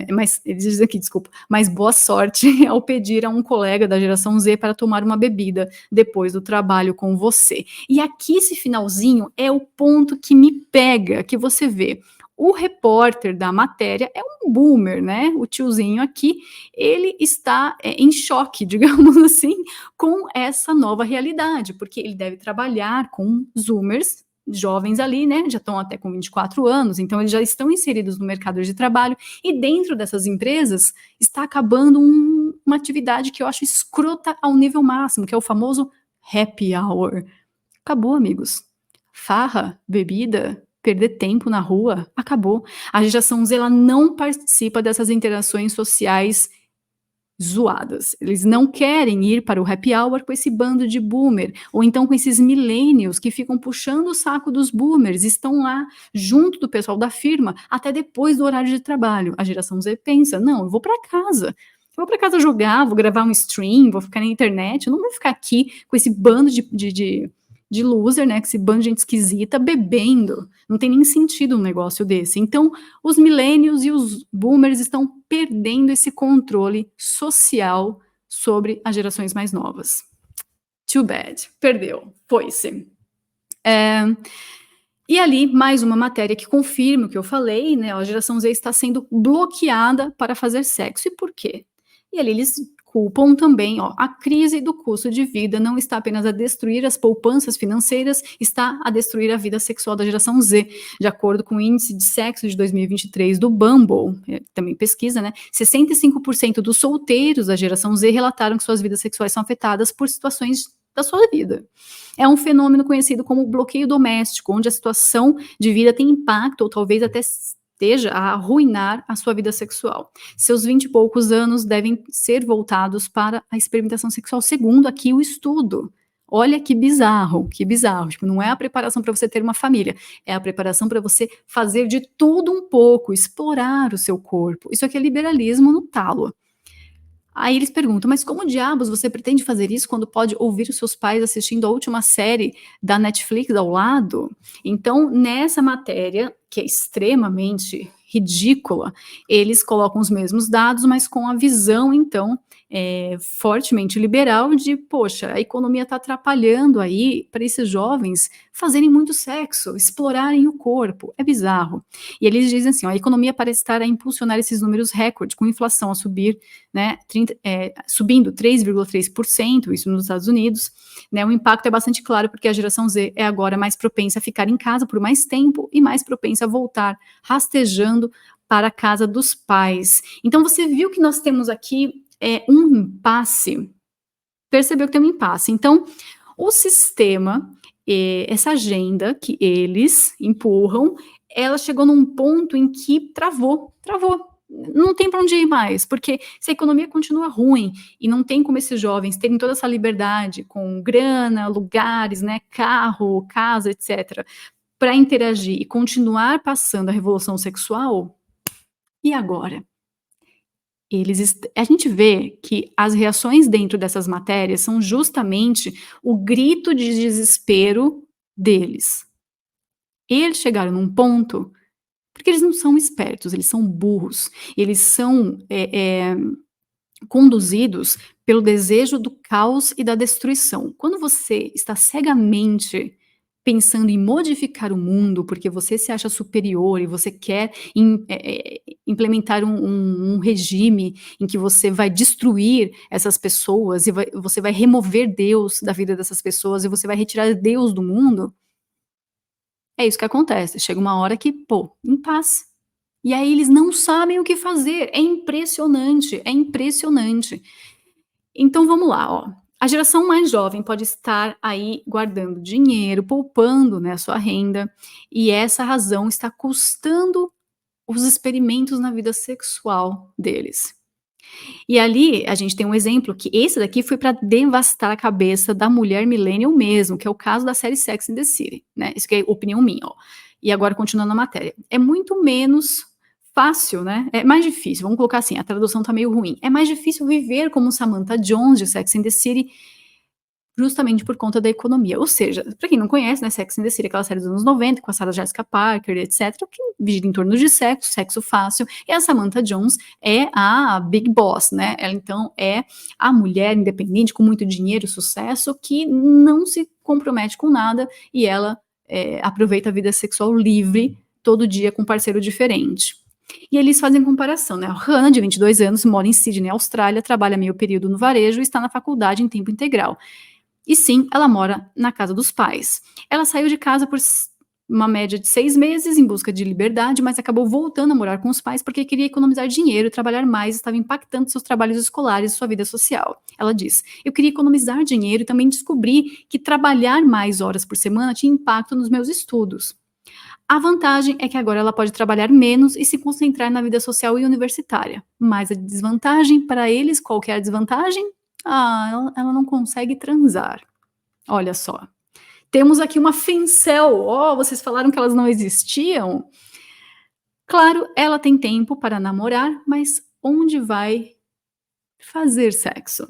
mas eles dizem aqui, desculpa, mas boa sorte ao pedir a um colega da geração Z para tomar uma bebida depois do trabalho com você. E aqui esse finalzinho é o ponto que me pega, que você vê. O repórter da matéria é um boomer, né? O tiozinho aqui, ele está em choque, digamos assim, com essa nova realidade, porque ele deve trabalhar com zoomers, jovens ali, né, já estão até com 24 anos, então eles já estão inseridos no mercado de trabalho, e dentro dessas empresas está acabando uma atividade que eu acho escrota ao nível máximo, que é o famoso happy hour. Acabou, amigos. Farra, bebida, perder tempo na rua, acabou. A geração Z, ela não participa dessas interações sociais zoadas. Eles não querem ir para o happy hour com esse bando de boomer, ou então com esses millennials que ficam puxando o saco dos boomers, estão lá junto do pessoal da firma até depois do horário de trabalho. A geração Z pensa, não, eu vou para casa. Eu vou para casa jogar, vou gravar um stream, vou ficar na internet, eu não vou ficar aqui com esse bando de de loser, né, que esse bando de gente esquisita bebendo. Não tem nem sentido um negócio desse. Então, os millennials e os boomers estão perdendo esse controle social sobre as gerações mais novas. Too bad. Perdeu. Foi-se. E ali, mais uma matéria que confirma o que eu falei, né? A geração Z está sendo bloqueada para fazer sexo. E por quê? E ali eles culpam também, ó, a crise do custo de vida não está apenas a destruir as poupanças financeiras, está a destruir a vida sexual da geração Z. De acordo com o índice de sexo de 2023 do Bumble, também pesquisa, né? 65% dos solteiros da geração Z relataram que suas vidas sexuais são afetadas por situações da sua vida. É um fenômeno conhecido como bloqueio doméstico, onde a situação de vida tem impacto ou talvez até esteja a arruinar a sua vida sexual. Seus 20 e poucos anos devem ser voltados para a experimentação sexual, segundo aqui o estudo. Olha que bizarro, que bizarro. Tipo, não é a preparação para você ter uma família, é a preparação para você fazer de tudo um pouco, explorar o seu corpo. Isso aqui é liberalismo no talo. Aí eles perguntam, mas como diabos você pretende fazer isso quando pode ouvir os seus pais assistindo a última série da Netflix ao lado? Então, nessa matéria, que é extremamente ridícula, eles colocam os mesmos dados, mas com a visão, então, fortemente liberal de, poxa, a economia está atrapalhando aí para esses jovens fazerem muito sexo, explorarem o corpo. É bizarro. E eles dizem assim, ó, a economia parece estar a impulsionar esses números recorde, com inflação a subir, né, subindo 3,3%, isso nos Estados Unidos, né, o impacto é bastante claro porque a geração Z é agora mais propensa a ficar em casa por mais tempo e mais propensa a voltar rastejando para a casa dos pais. Então você viu que nós temos aqui um impasse, percebeu que tem um impasse. Então o sistema, essa agenda que eles empurram, ela chegou num ponto em que travou. Não tem para onde ir mais, porque se a economia continua ruim e não tem como esses jovens terem toda essa liberdade com grana, lugares, né, carro, casa, etc., para interagir e continuar passando a revolução sexual, e agora? A gente vê que as reações dentro dessas matérias são justamente o grito de desespero deles. Eles chegaram num ponto porque eles não são espertos, eles são burros, eles são conduzidos pelo desejo do caos e da destruição. Quando você está cegamente pensando em modificar o mundo porque você se acha superior e você quer implementar um regime em que você vai destruir essas pessoas e você vai remover Deus da vida dessas pessoas e você vai retirar Deus do mundo, é isso que acontece. Chega uma hora que, impasse. E aí eles não sabem o que fazer. É impressionante, é impressionante. Então vamos lá, ó. A geração mais jovem pode estar aí guardando dinheiro, poupando, né, a sua renda, e essa razão está custando os experimentos na vida sexual deles. E ali a gente tem um exemplo que esse daqui foi para devastar a cabeça da mulher millennial mesmo, que é o caso da série Sex and the City, né? Isso que é opinião minha, ó. E agora continuando a matéria. É muito menos fácil, né? É mais difícil, vamos colocar assim, a tradução tá meio ruim. É mais difícil viver como Samantha Jones de Sex and the City justamente por conta da economia. Ou seja, para quem não conhece, né, Sex and the City, aquela série dos anos 90, com a Sarah Jessica Parker, etc., que gira em torno de sexo, sexo fácil, e a Samantha Jones é a big boss, né? Ela, então, é a mulher independente, com muito dinheiro, sucesso, que não se compromete com nada, e ela aproveita a vida sexual livre, todo dia com um parceiro diferente. E eles fazem comparação, né? A Hannah, de 22 anos, mora em Sydney, Austrália, trabalha meio período no varejo e está na faculdade em tempo integral. E sim, ela mora na casa dos pais. Ela saiu de casa por uma média de 6 meses em busca de liberdade, mas acabou voltando a morar com os pais porque queria economizar dinheiro e trabalhar mais, estava impactando seus trabalhos escolares e sua vida social. Ela diz: eu queria economizar dinheiro e também descobri que trabalhar mais horas por semana tinha impacto nos meus estudos. A vantagem é que agora ela pode trabalhar menos e se concentrar na vida social e universitária. Mas a desvantagem para eles, qual que é a desvantagem? Ela não consegue transar. Olha só. Temos aqui uma Fincel. Vocês falaram que elas não existiam? Claro, ela tem tempo para namorar, mas onde vai Fazer sexo.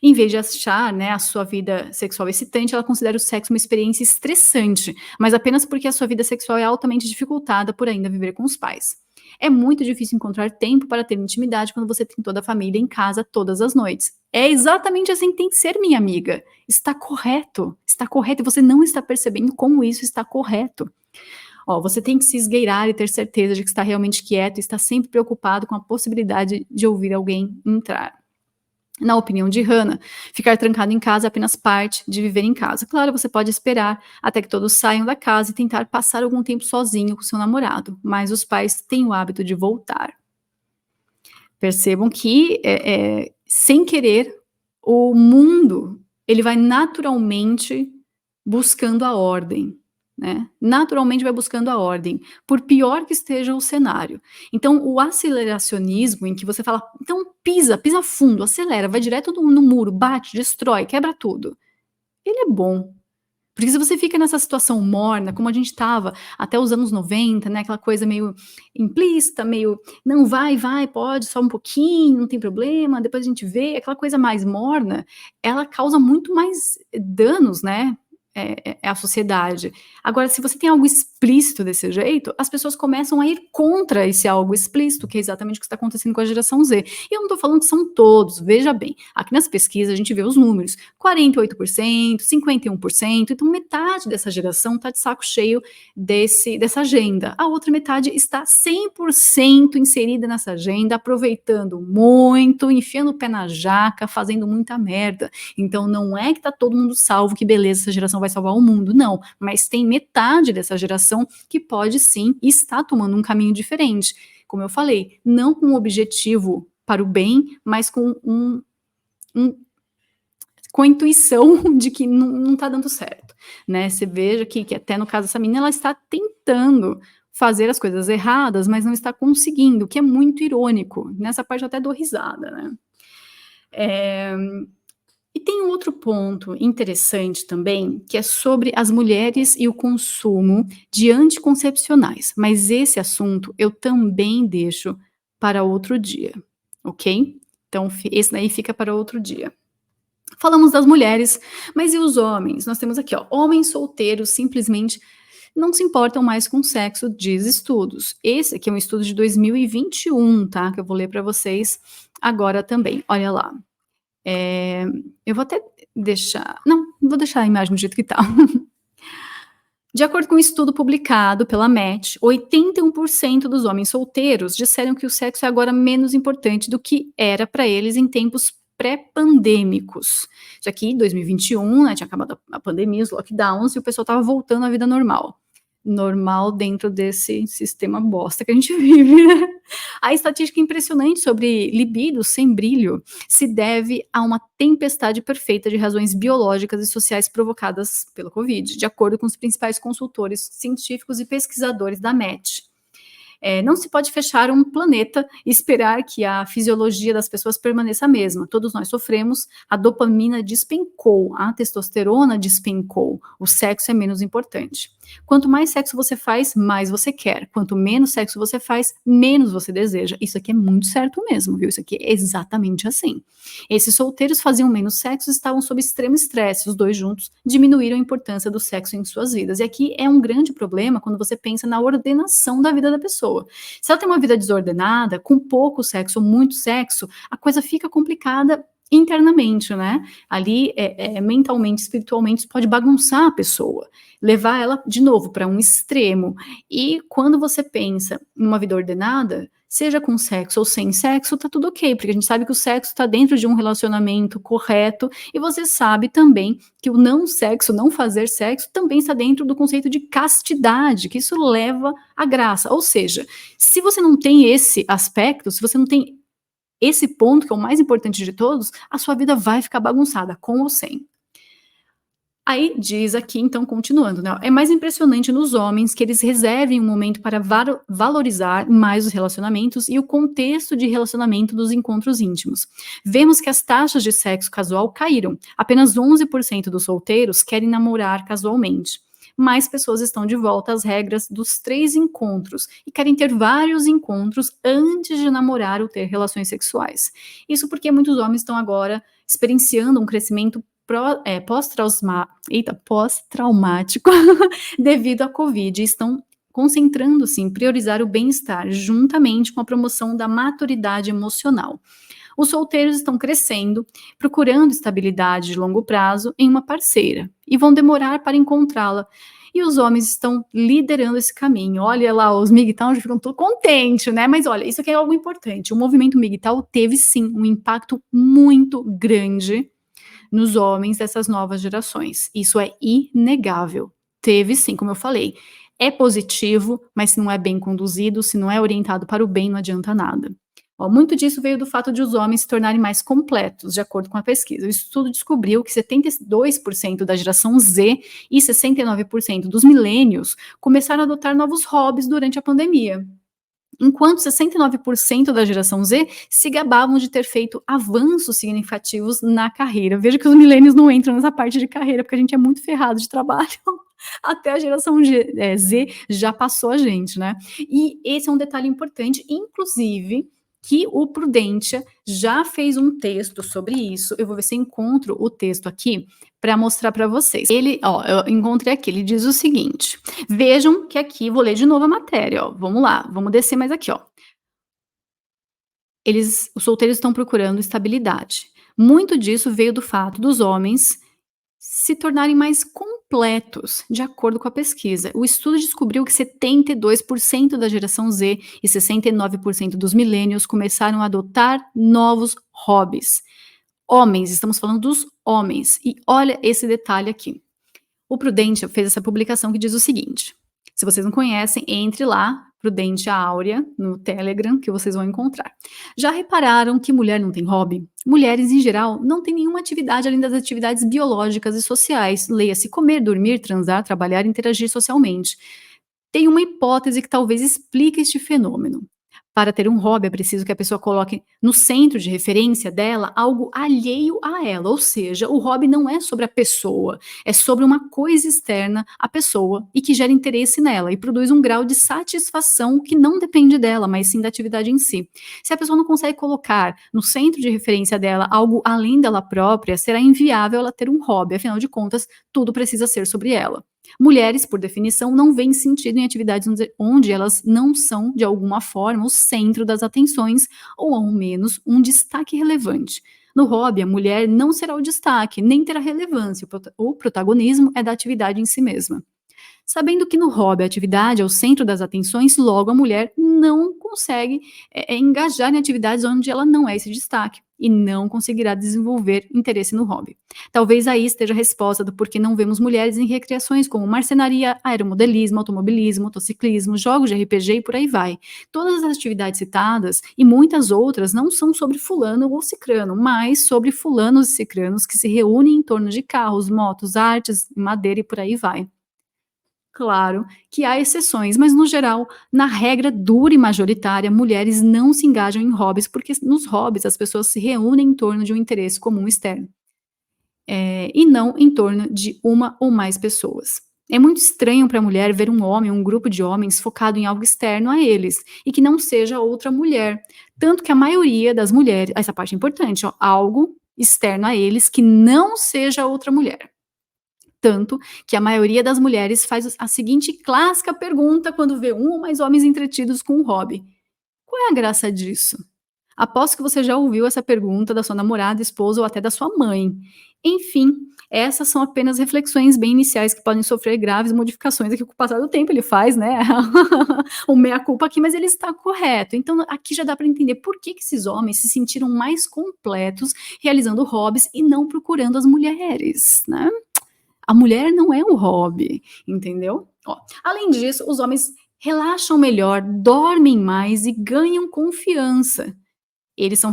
Em vez de achar, né, a sua vida sexual excitante, ela considera o sexo uma experiência estressante, mas apenas porque a sua vida sexual é altamente dificultada por ainda viver com os pais. É muito difícil encontrar tempo para ter intimidade quando você tem toda a família em casa todas as noites. É exatamente assim que tem que ser, minha amiga. Está correto, e você não está percebendo como isso está correto. Ó, você tem que se esgueirar e ter certeza de que está realmente quieto e está sempre preocupado com a possibilidade de ouvir alguém entrar. Na opinião de Hannah, ficar trancado em casa é apenas parte de viver em casa. Claro, você pode esperar até que todos saiam da casa e tentar passar algum tempo sozinho com seu namorado, mas os pais têm o hábito de voltar. Percebam que, sem querer, o mundo ele vai naturalmente buscando a ordem, né? Naturalmente vai buscando a ordem, por pior que esteja o cenário. Então, o aceleracionismo, em que você fala, então pisa fundo, acelera, vai direto no muro, bate, destrói, quebra tudo. Ele é bom. Porque se você fica nessa situação morna, como a gente estava até os anos 90, né, aquela coisa meio implícita, meio, não, vai, pode, só um pouquinho, não tem problema, depois a gente vê, aquela coisa mais morna, ela causa muito mais danos, né, à sociedade. Agora, se você tem algo explícito desse jeito, as pessoas começam a ir contra esse algo explícito, que é exatamente o que está acontecendo com a geração Z. E eu não estou falando que são todos, veja bem, aqui nas pesquisas a gente vê os números, 48%, 51%, então metade dessa geração está de saco cheio dessa agenda. A outra metade está 100% inserida nessa agenda, aproveitando muito, enfiando o pé na jaca, fazendo muita merda. Então não é que está todo mundo salvo, que beleza, essa geração vai salvar o mundo, não, mas tem metade dessa geração que pode sim e está tomando um caminho diferente. Como eu falei, não com um objetivo para o bem, mas com com a intuição de que não está dando certo, né? Você veja que até no caso dessa menina, ela está tentando fazer as coisas erradas, mas não está conseguindo, o que é muito irônico. Nessa parte eu até dou risada, né? E tem um outro ponto interessante também, que é sobre as mulheres e o consumo de anticoncepcionais, mas esse assunto eu também deixo para outro dia, ok? Então, esse daí fica para outro dia. Falamos das mulheres, mas e os homens? Nós temos aqui, ó, homens solteiros simplesmente não se importam mais com sexo, diz estudos. Esse aqui é um estudo de 2021, tá? Que eu vou ler para vocês agora também. Olha lá. Eu vou até deixar... Não, vou deixar a imagem do jeito que tá. De acordo com um estudo publicado pela MET, 81% dos homens solteiros disseram que o sexo é agora menos importante do que era para eles em tempos pré-pandêmicos. Isso aqui, em 2021, né, tinha acabado a pandemia, os lockdowns, e o pessoal estava voltando à vida normal. Normal dentro desse sistema bosta que a gente vive, né? A estatística impressionante sobre libido sem brilho se deve a uma tempestade perfeita de razões biológicas e sociais provocadas pelo Covid, de acordo com os principais consultores científicos e pesquisadores da MET. Não se pode fechar um planeta e esperar que a fisiologia das pessoas permaneça a mesma. Todos nós sofremos, a dopamina despencou, a testosterona despencou, o sexo é menos importante. Quanto mais sexo você faz, mais você quer. Quanto menos sexo você faz, menos você deseja. Isso aqui é muito certo mesmo, viu? Isso aqui é exatamente assim. Esses solteiros faziam menos sexo e estavam sob extremo estresse. Os dois juntos diminuíram a importância do sexo em suas vidas. E aqui é um grande problema quando você pensa na ordenação da vida da pessoa. Se ela tem uma vida desordenada, com pouco sexo ou muito sexo, a coisa fica complicada internamente, né? Ali, mentalmente, espiritualmente, isso pode bagunçar a pessoa, levar ela, de novo, para um extremo. E quando você pensa em uma vida ordenada, seja com sexo ou sem sexo, tá tudo ok, porque a gente sabe que o sexo está dentro de um relacionamento correto, e você sabe também que o não sexo, não fazer sexo, também está dentro do conceito de castidade, que isso leva à graça. Ou seja, se você não tem esse aspecto, se você não tem esse ponto, que é o mais importante de todos, a sua vida vai ficar bagunçada, com ou sem. Aí diz aqui, então, continuando, né? É mais impressionante nos homens que eles reservem um momento para valorizar mais os relacionamentos e o contexto de relacionamento dos encontros íntimos. Vemos que as taxas de sexo casual caíram. Apenas 11% dos solteiros querem namorar casualmente. mais pessoas estão de volta às regras dos 3 encontros e querem ter vários encontros antes de namorar ou ter relações sexuais. Isso porque muitos homens estão agora experienciando um crescimento pós-traumático devido à Covid e estão concentrando-se em priorizar o bem-estar juntamente com a promoção da maturidade emocional. Os solteiros estão crescendo, procurando estabilidade de longo prazo em uma parceira e vão demorar para encontrá-la. E os homens estão liderando esse caminho. Olha lá, os MGTOW já ficam todos contentes, né? Mas olha, isso aqui é algo importante. O movimento MGTOW teve sim um impacto muito grande nos homens dessas novas gerações. Isso é inegável. Teve sim, como eu falei. É positivo, mas se não é bem conduzido, se não é orientado para o bem, não adianta nada. Ó, muito disso veio do fato de os homens se tornarem mais completos, de acordo com a pesquisa. O estudo descobriu que 72% da geração Z e 69% dos milênios começaram a adotar novos hobbies durante a pandemia, enquanto 69% da geração Z se gabavam de ter feito avanços significativos na carreira. Veja que os milênios não entram nessa parte de carreira, porque a gente é muito ferrado de trabalho. Até a geração Z já passou a gente, né? E esse é um detalhe importante, inclusive, que o Prudência já fez um texto sobre isso. Eu vou ver se eu encontro o texto aqui para mostrar para vocês. Ele, ó, eu encontrei aqui, ele diz o seguinte: vejam que aqui, vou ler de novo a matéria, ó. Vamos lá, vamos descer mais aqui, ó. Os solteiros estão procurando estabilidade. Muito disso veio do fato dos homens se tornarem mais completos, de acordo com a pesquisa. O estudo descobriu que 72% da geração Z e 69% dos millennials começaram a adotar novos hobbies. Homens, estamos falando dos homens. E olha esse detalhe aqui. O Prudência fez essa publicação que diz o seguinte: se vocês não conhecem, entre lá, Prudência Áurea, no Telegram, que vocês vão encontrar. Já repararam que mulher não tem hobby? Mulheres, em geral, não têm nenhuma atividade além das atividades biológicas e sociais. Leia-se comer, dormir, transar, trabalhar e interagir socialmente. Tem uma hipótese que talvez explique este fenômeno. Para ter um hobby, é preciso que a pessoa coloque no centro de referência dela algo alheio a ela, ou seja, o hobby não é sobre a pessoa, é sobre uma coisa externa à pessoa e que gera interesse nela e produz um grau de satisfação que não depende dela, mas sim da atividade em si. Se a pessoa não consegue colocar no centro de referência dela algo além dela própria, será inviável ela ter um hobby, afinal de contas, tudo precisa ser sobre ela. Mulheres, por definição, não veem sentido em atividades onde elas não são, de alguma forma, o centro das atenções ou, ao menos, um destaque relevante. No hobby, a mulher não será o destaque, nem terá relevância. O protagonismo é da atividade em si mesma. Sabendo que no hobby a atividade é o centro das atenções, logo a mulher não consegue engajar em atividades onde ela não é esse destaque e não conseguirá desenvolver interesse no hobby. Talvez aí esteja a resposta do porquê não vemos mulheres em recreações como marcenaria, aeromodelismo, automobilismo, motociclismo, jogos de RPG e por aí vai. Todas as atividades citadas e muitas outras não são sobre fulano ou cicrano, mas sobre fulanos e cicranos que se reúnem em torno de carros, motos, artes, madeira e por aí vai. Claro que há exceções, mas no geral, na regra dura e majoritária, mulheres não se engajam em hobbies, porque nos hobbies as pessoas se reúnem em torno de um interesse comum externo, e não em torno de uma ou mais pessoas. É muito estranho para a mulher ver um homem, um grupo de homens focado em algo externo a eles, e que não seja outra mulher. Tanto que a maioria das mulheres, essa parte é importante, ó, algo externo a eles que não seja outra mulher. Tanto que a maioria das mulheres faz a seguinte clássica pergunta quando vê um ou mais homens entretidos com um hobby: qual é a graça disso? Aposto que você já ouviu essa pergunta da sua namorada, esposa ou até da sua mãe. Enfim, essas são apenas reflexões bem iniciais que podem sofrer graves modificações aqui com o passar do tempo. Ele faz, né, o meia-culpa aqui, mas ele está correto. Então, aqui já dá para entender por que esses homens se sentiram mais completos realizando hobbies e não procurando as mulheres, né? A mulher não é um hobby, entendeu? Ó, além disso, os homens relaxam melhor, dormem mais e ganham confiança. Eles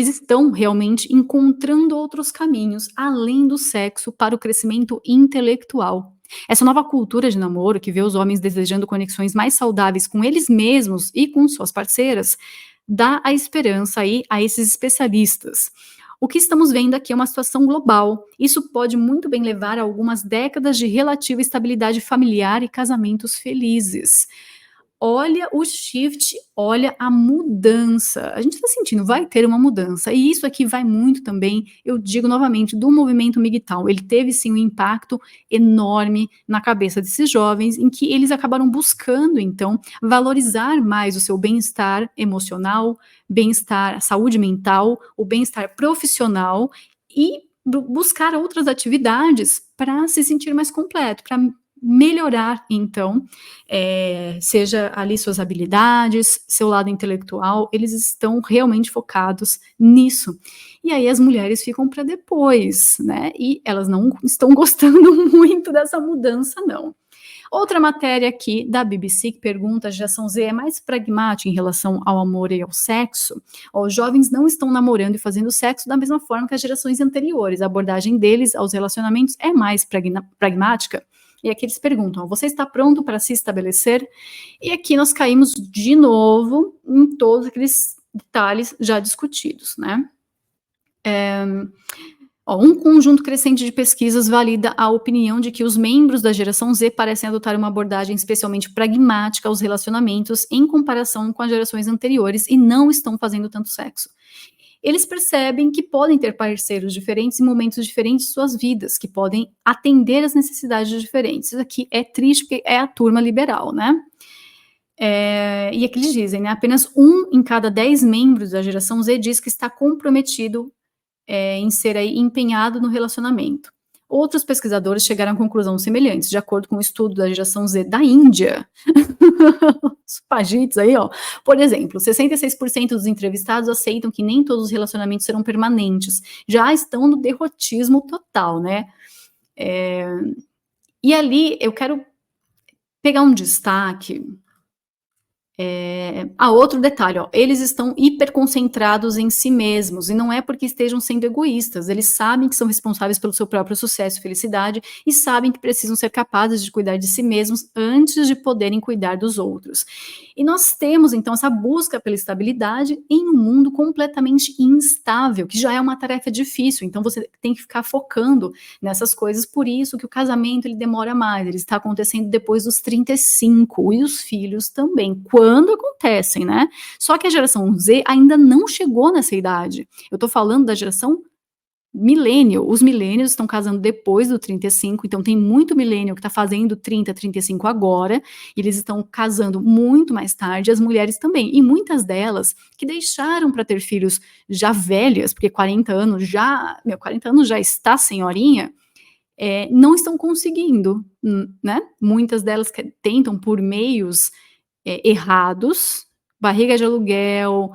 estão realmente encontrando outros caminhos além do sexo para o crescimento intelectual. Essa nova cultura de namoro que vê os homens desejando conexões mais saudáveis com eles mesmos e com suas parceiras dá a esperança aí a esses especialistas. O que estamos vendo aqui é uma situação global. Isso pode muito bem levar a algumas décadas de relativa estabilidade familiar e casamentos felizes. Olha o shift, olha a mudança. A gente está sentindo, vai ter uma mudança. E isso aqui vai muito também, eu digo novamente, do movimento MGTOW. Ele teve sim um impacto enorme na cabeça desses jovens, em que eles acabaram buscando, então, valorizar mais o seu bem-estar emocional, bem-estar, saúde mental, o bem-estar profissional e buscar outras atividades para se sentir mais completo, para melhorar, então, seja ali suas habilidades, seu lado intelectual, eles estão realmente focados nisso. E aí as mulheres ficam para depois, né? E elas não estão gostando muito dessa mudança, não. Outra matéria aqui da BBC que pergunta: a geração Z é mais pragmática em relação ao amor e ao sexo? Os jovens não estão namorando e fazendo sexo da mesma forma que as gerações anteriores. A abordagem deles aos relacionamentos é mais pragmática? E aqui eles perguntam: você está pronto para se estabelecer? E aqui nós caímos de novo em todos aqueles detalhes já discutidos, né? Um conjunto crescente de pesquisas valida a opinião de que os membros da geração Z parecem adotar uma abordagem especialmente pragmática aos relacionamentos em comparação com as gerações anteriores e não estão fazendo tanto sexo. Eles percebem que podem ter parceiros diferentes em momentos diferentes de suas vidas, que podem atender às necessidades diferentes. Isso aqui é triste porque é a turma liberal, né? E aqui eles dizem, né? Apenas 1 em cada 10 membros da geração Z diz que está comprometido em ser aí empenhado no relacionamento. Outros pesquisadores chegaram a conclusões semelhantes, de acordo com um estudo da geração Z da Índia. Os pajitos aí, ó. Por exemplo, 66% dos entrevistados aceitam que nem todos os relacionamentos serão permanentes. Já estão no derrotismo total, né? E ali eu quero pegar um destaque. Outro detalhe, ó, eles estão hiperconcentrados em si mesmos, e não é porque estejam sendo egoístas, eles sabem que são responsáveis pelo seu próprio sucesso e felicidade, e sabem que precisam ser capazes de cuidar de si mesmos antes de poderem cuidar dos outros. E nós temos, então, essa busca pela estabilidade em um mundo completamente instável, que já é uma tarefa difícil, então você tem que ficar focando nessas coisas, por isso que o casamento ele demora mais, ele está acontecendo depois dos 35, e os filhos também, quando acontecem, né? Só que a geração Z ainda não chegou nessa idade. Eu tô falando da geração millennial. Os millennials estão casando depois do 35, então tem muito millennial que tá fazendo 30, 35 agora, e eles estão casando muito mais tarde, as mulheres também. E muitas delas que deixaram para ter filhos já velhas, porque 40 anos já está senhorinha, não estão conseguindo, né? Muitas delas tentam por meios errados, barriga de aluguel,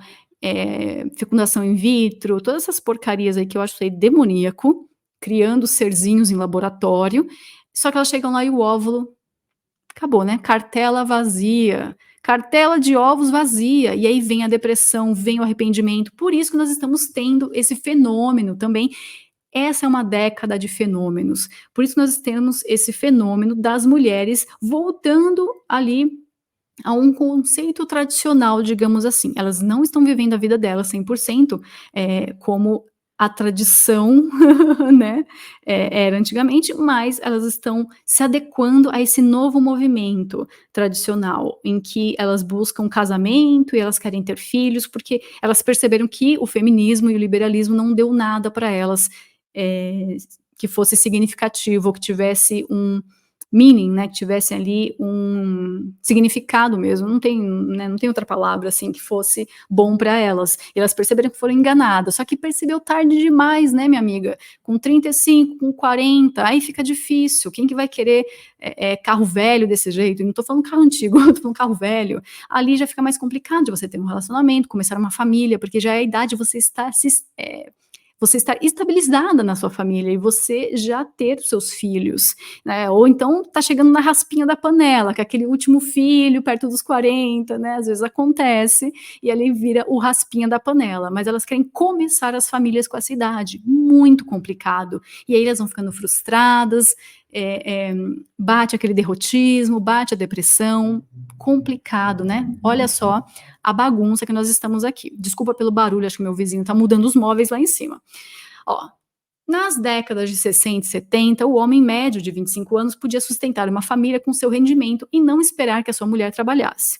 fecundação in vitro, todas essas porcarias aí que eu acho aí demoníaco, criando serzinhos em laboratório, só que elas chegam lá e o óvulo acabou, né? Cartela vazia, cartela de ovos vazia, e aí vem a depressão, vem o arrependimento, por isso que nós estamos tendo esse fenômeno também. Essa é uma década de fenômenos, por isso que nós temos esse fenômeno das mulheres voltando ali a um conceito tradicional, digamos assim. Elas não estão vivendo a vida delas 100%, como a tradição, né, era antigamente, mas elas estão se adequando a esse novo movimento tradicional, em que elas buscam casamento e elas querem ter filhos, porque elas perceberam que o feminismo e o liberalismo não deu nada para elas que fosse significativo, ou que tivesse um meaning, né, que tivesse ali um significado mesmo, não tem outra palavra assim que fosse bom para elas. E elas perceberam que foram enganadas, só que percebeu tarde demais, né, minha amiga? Com 35, com 40, aí fica difícil. Quem que vai querer carro velho desse jeito? Eu não tô falando carro antigo, eu tô falando carro velho. Ali já fica mais complicado de você ter um relacionamento, começar uma família, porque já é a idade de você estar você estar estabilizada na sua família e você já ter seus filhos, né? Ou então tá chegando na raspinha da panela, que é aquele último filho perto dos 40, né? Às vezes acontece e ali vira o raspinha da panela, mas elas querem começar as famílias com essa idade, muito complicado. E aí elas vão ficando frustradas, bate aquele derrotismo, bate a depressão, complicado, né? Olha só a bagunça que nós estamos aqui. Desculpa pelo barulho, acho que meu vizinho está mudando os móveis lá em cima. Ó, nas décadas de 60 e 70, o homem médio de 25 anos podia sustentar uma família com seu rendimento e não esperar que a sua mulher trabalhasse.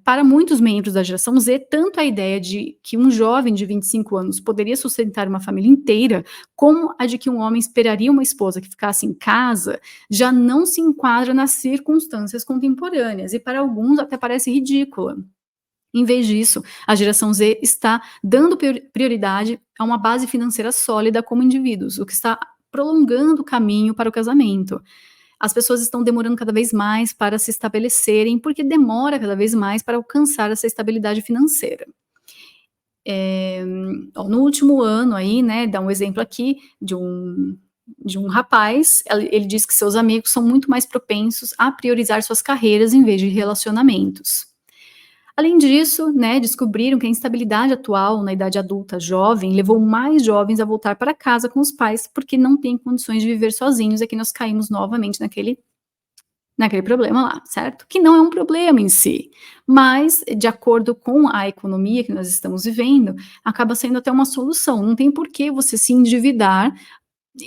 Para muitos membros da geração Z, tanto a ideia de que um jovem de 25 anos poderia sustentar uma família inteira, como a de que um homem esperaria uma esposa que ficasse em casa, já não se enquadra nas circunstâncias contemporâneas, e para alguns até parece ridícula. Em vez disso, a geração Z está dando prioridade a uma base financeira sólida como indivíduos, o que está prolongando o caminho para o casamento. As pessoas estão demorando cada vez mais para se estabelecerem, porque demora cada vez mais para alcançar essa estabilidade financeira. No último ano aí, né, dá um exemplo aqui de um rapaz, ele diz que seus amigos são muito mais propensos a priorizar suas carreiras em vez de relacionamentos. Além disso, né, descobriram que a instabilidade atual na idade adulta jovem levou mais jovens a voltar para casa com os pais porque não têm condições de viver sozinhos. Aqui nós caímos novamente naquele problema lá, certo? Que não é um problema em si, mas de acordo com a economia que nós estamos vivendo, acaba sendo até uma solução. Não tem por que você se endividar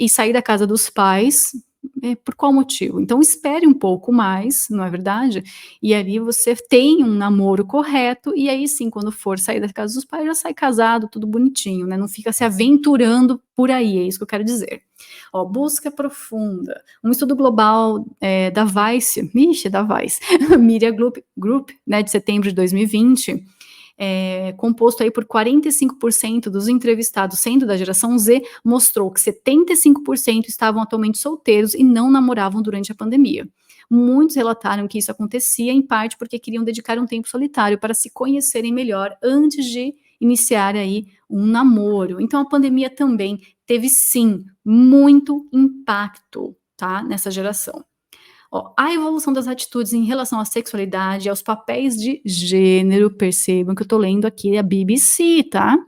e sair da casa dos pais, por qual motivo? Então espere um pouco mais, não é verdade? E ali você tem um namoro correto, e aí sim, quando for sair da casa dos pais, já sai casado, tudo bonitinho, né? Não fica se aventurando por aí, é isso que eu quero dizer. Ó, busca profunda. Um estudo global da Vice, da Vice, Media Group, né, de setembro de 2020, composto aí por 45% dos entrevistados sendo da geração Z, mostrou que 75% estavam atualmente solteiros e não namoravam durante a pandemia. Muitos relataram que isso acontecia em parte porque queriam dedicar um tempo solitário para se conhecerem melhor antes de iniciar aí um namoro. Então a pandemia também teve sim muito impacto, tá, nessa geração. Ó, a evolução das atitudes em relação à sexualidade e aos papéis de gênero, percebam que eu estou lendo aqui a BBC, tá?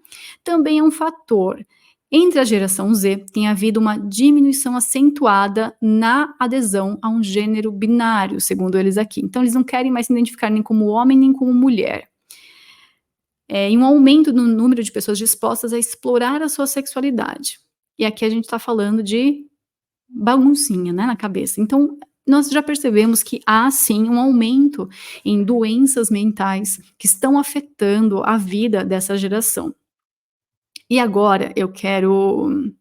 Também é um fator. Entre a geração Z, tem havido uma diminuição acentuada na adesão a um gênero binário, segundo eles aqui. Então, eles não querem mais se identificar nem como homem nem como mulher. E um aumento no número de pessoas dispostas a explorar a sua sexualidade. E aqui a gente está falando de baguncinha, né, na cabeça. Então, nós já percebemos que há sim um aumento em doenças mentais que estão afetando a vida dessa geração. E agora eu quero.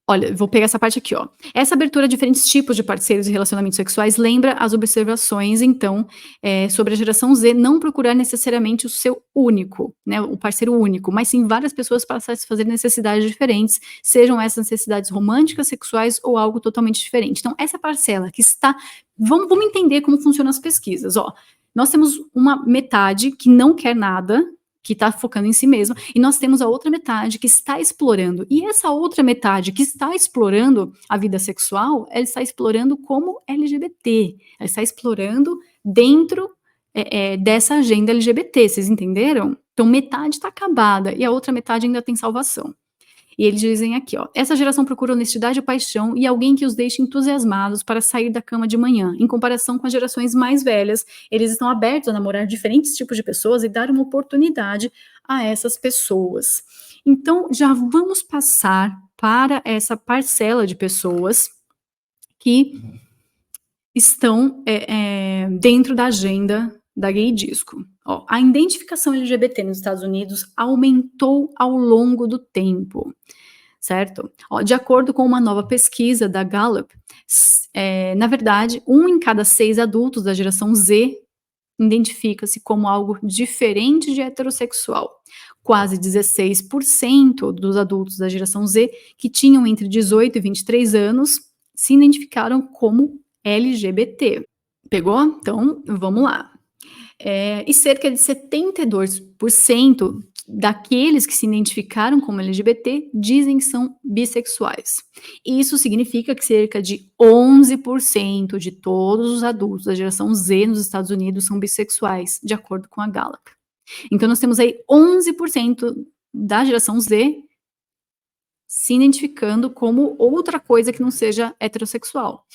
Olha, vou pegar essa parte aqui, ó. Essa abertura a diferentes tipos de parceiros e relacionamentos sexuais lembra as observações, então, sobre a geração Z não procurar necessariamente o seu único, né, o parceiro único, mas sim várias pessoas para satisfazer necessidades diferentes, sejam essas necessidades românticas, sexuais ou algo totalmente diferente. Então, essa parcela que está... Vamos entender como funcionam as pesquisas, ó. Nós temos uma metade que não quer nada, que está focando em si mesmo, e nós temos a outra metade que está explorando. E essa outra metade que está explorando a vida sexual, ela está explorando como LGBT. Ela está explorando dentro dessa agenda LGBT, vocês entenderam? Então, metade está acabada e a outra metade ainda tem salvação. E eles dizem aqui, ó, essa geração procura honestidade e paixão e alguém que os deixe entusiasmados para sair da cama de manhã. Em comparação com as gerações mais velhas, eles estão abertos a namorar diferentes tipos de pessoas e dar uma oportunidade a essas pessoas. Então, já vamos passar para essa parcela de pessoas que estão dentro da agenda da Gay Disco. Ó, a identificação LGBT nos Estados Unidos aumentou ao longo do tempo, certo? Ó, de acordo com uma nova pesquisa da Gallup, na verdade, 1 em cada 6 adultos da geração Z identifica-se como algo diferente de heterossexual. Quase 16% dos adultos da geração Z que tinham entre 18 e 23 anos se identificaram como LGBT. Pegou? Então, vamos lá. E cerca de 72% daqueles que se identificaram como LGBT dizem que são bissexuais. Isso significa que cerca de 11% de todos os adultos da geração Z nos Estados Unidos são bissexuais, de acordo com a Gallup. Então, nós temos aí 11% da geração Z se identificando como outra coisa que não seja heterossexual.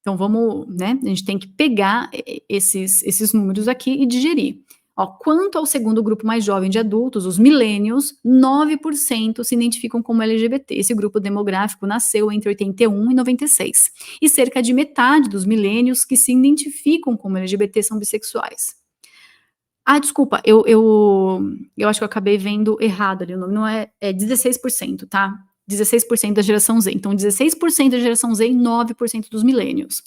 Então vamos, né, a gente tem que pegar esses números aqui e digerir. Ó, quanto ao segundo grupo mais jovem de adultos, os millennials, 9% se identificam como LGBT. Esse grupo demográfico nasceu entre 81 e 96. E cerca de metade dos millennials que se identificam como LGBT são bissexuais. Ah, desculpa, eu acho que eu acabei vendo errado ali o nome, não é 16%, tá? 16% da geração Z. Então, 16% da geração Z e 9% dos millennials.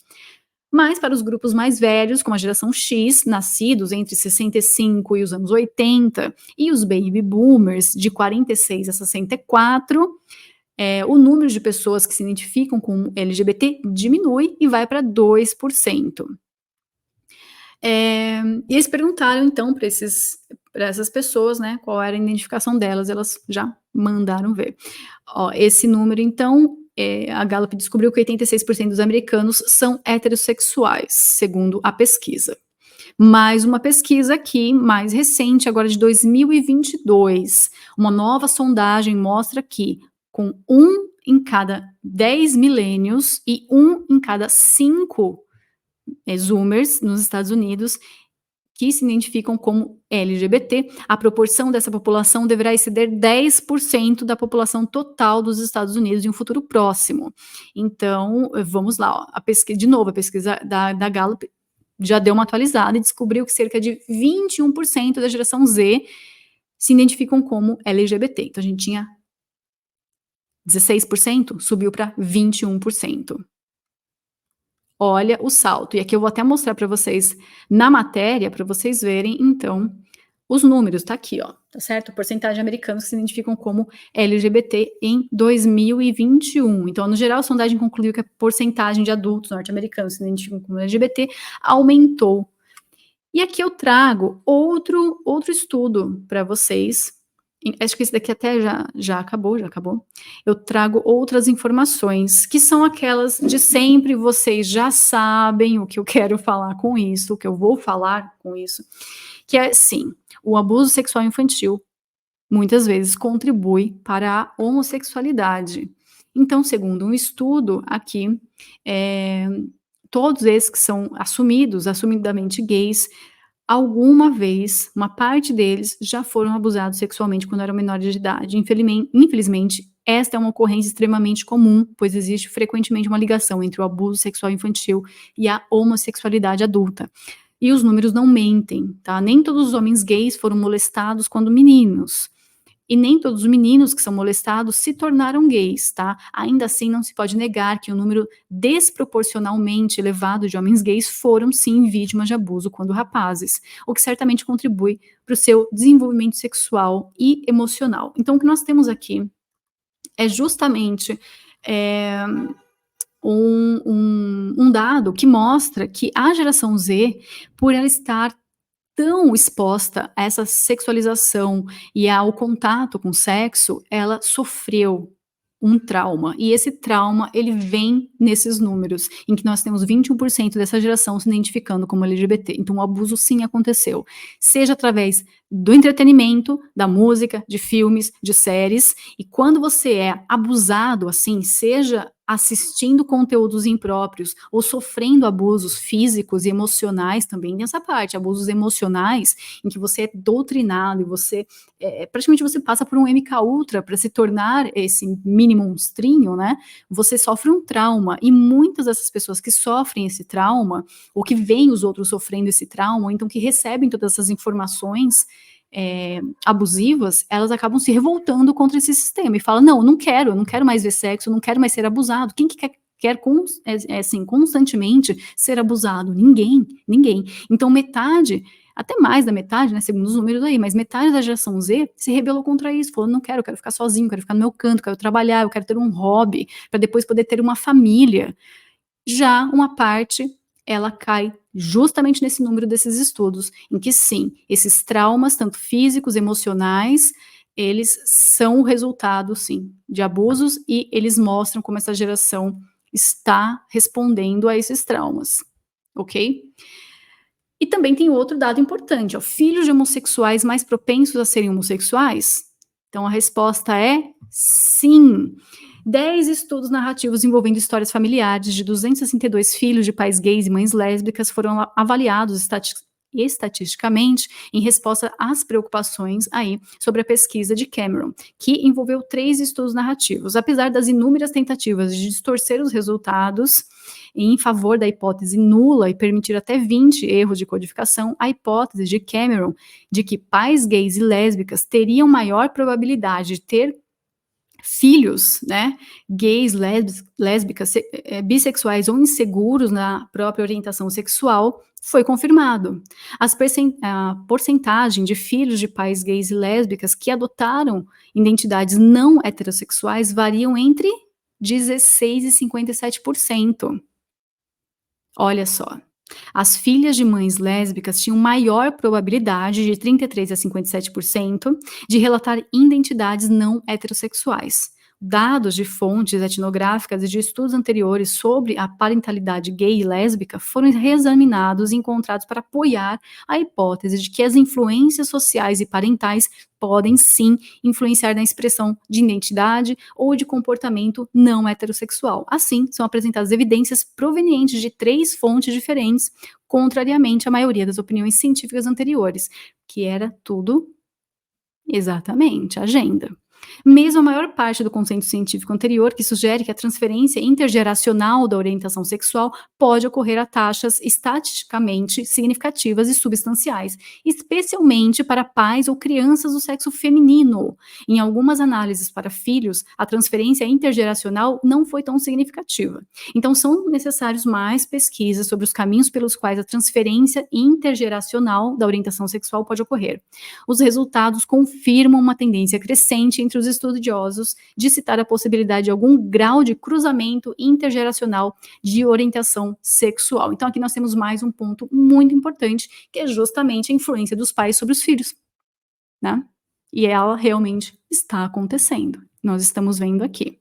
Mas para os grupos mais velhos, como a geração X, nascidos entre 65 e os anos 80, e os baby boomers, de 46 a 64, o número de pessoas que se identificam com LGBT diminui e vai para 2%. E eles perguntaram, então, para essas pessoas, né, qual era a identificação delas, elas já mandaram ver. Ó, esse número, então, a Gallup descobriu que 86% dos americanos são heterossexuais, segundo a pesquisa. Mais uma pesquisa aqui, mais recente, agora de 2022. Uma nova sondagem mostra que, com 1 em cada 10 millennials e 1 em cada 5 Zoomers nos Estados Unidos que se identificam como LGBT, a proporção dessa população deverá exceder 10% da população total dos Estados Unidos em um futuro próximo. Então, vamos lá, ó, a pesquisa da Gallup já deu uma atualizada e descobriu que cerca de 21% da geração Z se identificam como LGBT. Então, a gente tinha 16%, subiu para 21%. Olha o salto. E aqui eu vou até mostrar para vocês na matéria, para vocês verem, então, os números. Tá aqui, ó, tá certo? A porcentagem de americanos que se identificam como LGBT em 2021. Então, no geral, a sondagem concluiu que a porcentagem de adultos norte-americanos que se identificam como LGBT aumentou. E aqui eu trago outro estudo para vocês. Acho que esse daqui até já acabou. Eu trago outras informações, que são aquelas de sempre, vocês já sabem o que eu quero falar com isso, o que eu vou falar com isso, que é, sim, o abuso sexual infantil muitas vezes contribui para a homossexualidade. Então, segundo um estudo aqui, todos esses que são assumidamente gays, alguma vez, uma parte deles já foram abusados sexualmente quando eram menores de idade. Infelizmente, esta é uma ocorrência extremamente comum, pois existe frequentemente uma ligação entre o abuso sexual infantil e a homossexualidade adulta. E os números não mentem, tá? Nem todos os homens gays foram molestados quando meninos. E nem todos os meninos que são molestados se tornaram gays, tá? Ainda assim, não se pode negar que o número desproporcionalmente elevado de homens gays foram, sim, vítimas de abuso quando rapazes, o que certamente contribui para o seu desenvolvimento sexual e emocional. Então, o que nós temos aqui é justamente um dado que mostra que a geração Z, por ela estar tão exposta a essa sexualização e ao contato com o sexo, ela sofreu um trauma. E esse trauma, ele vem nesses números, em que nós temos 21% dessa geração se identificando como LGBT. Então, o abuso sim aconteceu. Seja através do entretenimento, da música, de filmes, de séries. E quando você é abusado, assim, seja assistindo conteúdos impróprios ou sofrendo abusos físicos e emocionais também nessa parte, abusos emocionais, em que você é doutrinado e você praticamente você passa por um MK Ultra para se tornar esse mini monstrinho, né? Você sofre um trauma e muitas dessas pessoas que sofrem esse trauma ou que veem os outros sofrendo esse trauma, ou então que recebem todas essas informações abusivas, elas acabam se revoltando contra esse sistema e falam, não, eu não quero mais ver sexo, eu não quero mais ser abusado. Quem que quer assim, constantemente ser abusado? Ninguém. Então metade, até mais da metade, né, segundo os números aí, mas metade da geração Z se rebelou contra isso, falou, não quero ficar sozinho, quero ficar no meu canto, quero trabalhar, eu quero ter um hobby, para depois poder ter uma família. Já uma parte, ela cai justamente nesse número desses estudos, em que sim, esses traumas, tanto físicos, emocionais, eles são o resultado, sim, de abusos e eles mostram como essa geração está respondendo a esses traumas, ok? E também tem outro dado importante, ó, filhos de homossexuais mais propensos a serem homossexuais Então a resposta é sim. 10 estudos narrativos envolvendo histórias familiares de 262 filhos de pais gays e mães lésbicas foram avaliados estatisticamente em resposta às preocupações aí sobre a pesquisa de Cameron, que envolveu 3 estudos narrativos. Apesar das inúmeras tentativas de distorcer os resultados em favor da hipótese nula e permitir até 20 erros de codificação, a hipótese de Cameron de que pais gays e lésbicas teriam maior probabilidade de ter filhos, né, gays, lésbicas, bissexuais ou inseguros na própria orientação sexual, foi confirmado. A porcentagem de filhos de pais gays e lésbicas que adotaram identidades não heterossexuais variam entre 16% e 57%. Olha só. As filhas de mães lésbicas tinham maior probabilidade, de 33% a 57%, de relatar identidades não heterossexuais. Dados de fontes etnográficas e de estudos anteriores sobre a parentalidade gay e lésbica foram reexaminados e encontrados para apoiar a hipótese de que as influências sociais e parentais podem sim influenciar na expressão de identidade ou de comportamento não heterossexual. Assim, são apresentadas evidências provenientes de 3 fontes diferentes, contrariamente à maioria das opiniões científicas anteriores, que era tudo exatamente agenda. Mesmo a maior parte do consenso científico anterior, que sugere que a transferência intergeracional da orientação sexual pode ocorrer a taxas estatisticamente significativas e substanciais, especialmente para pais ou crianças do sexo feminino. Em algumas análises para filhos, a transferência intergeracional não foi tão significativa. Então, são necessários mais pesquisas sobre os caminhos pelos quais a transferência intergeracional da orientação sexual pode ocorrer. Os resultados confirmam uma tendência crescente entre os estudiosos de citar a possibilidade de algum grau de cruzamento intergeracional de orientação sexual. Então, aqui nós temos mais um ponto muito importante, que é justamente a influência dos pais sobre os filhos, né? E ela realmente está acontecendo. Nós estamos vendo aqui.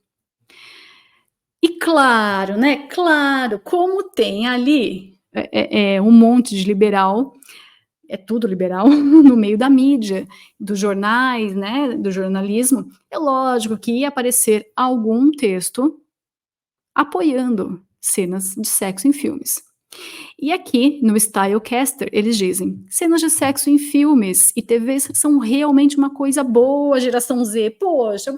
E claro, né? Claro, como tem ali um monte de liberal, é tudo liberal, no meio da mídia, dos jornais, né, do jornalismo, é lógico que ia aparecer algum texto apoiando cenas de sexo em filmes. E aqui, no Stylecaster, eles dizem: cenas de sexo em filmes e TVs são realmente uma coisa boa, geração Z. Poxa,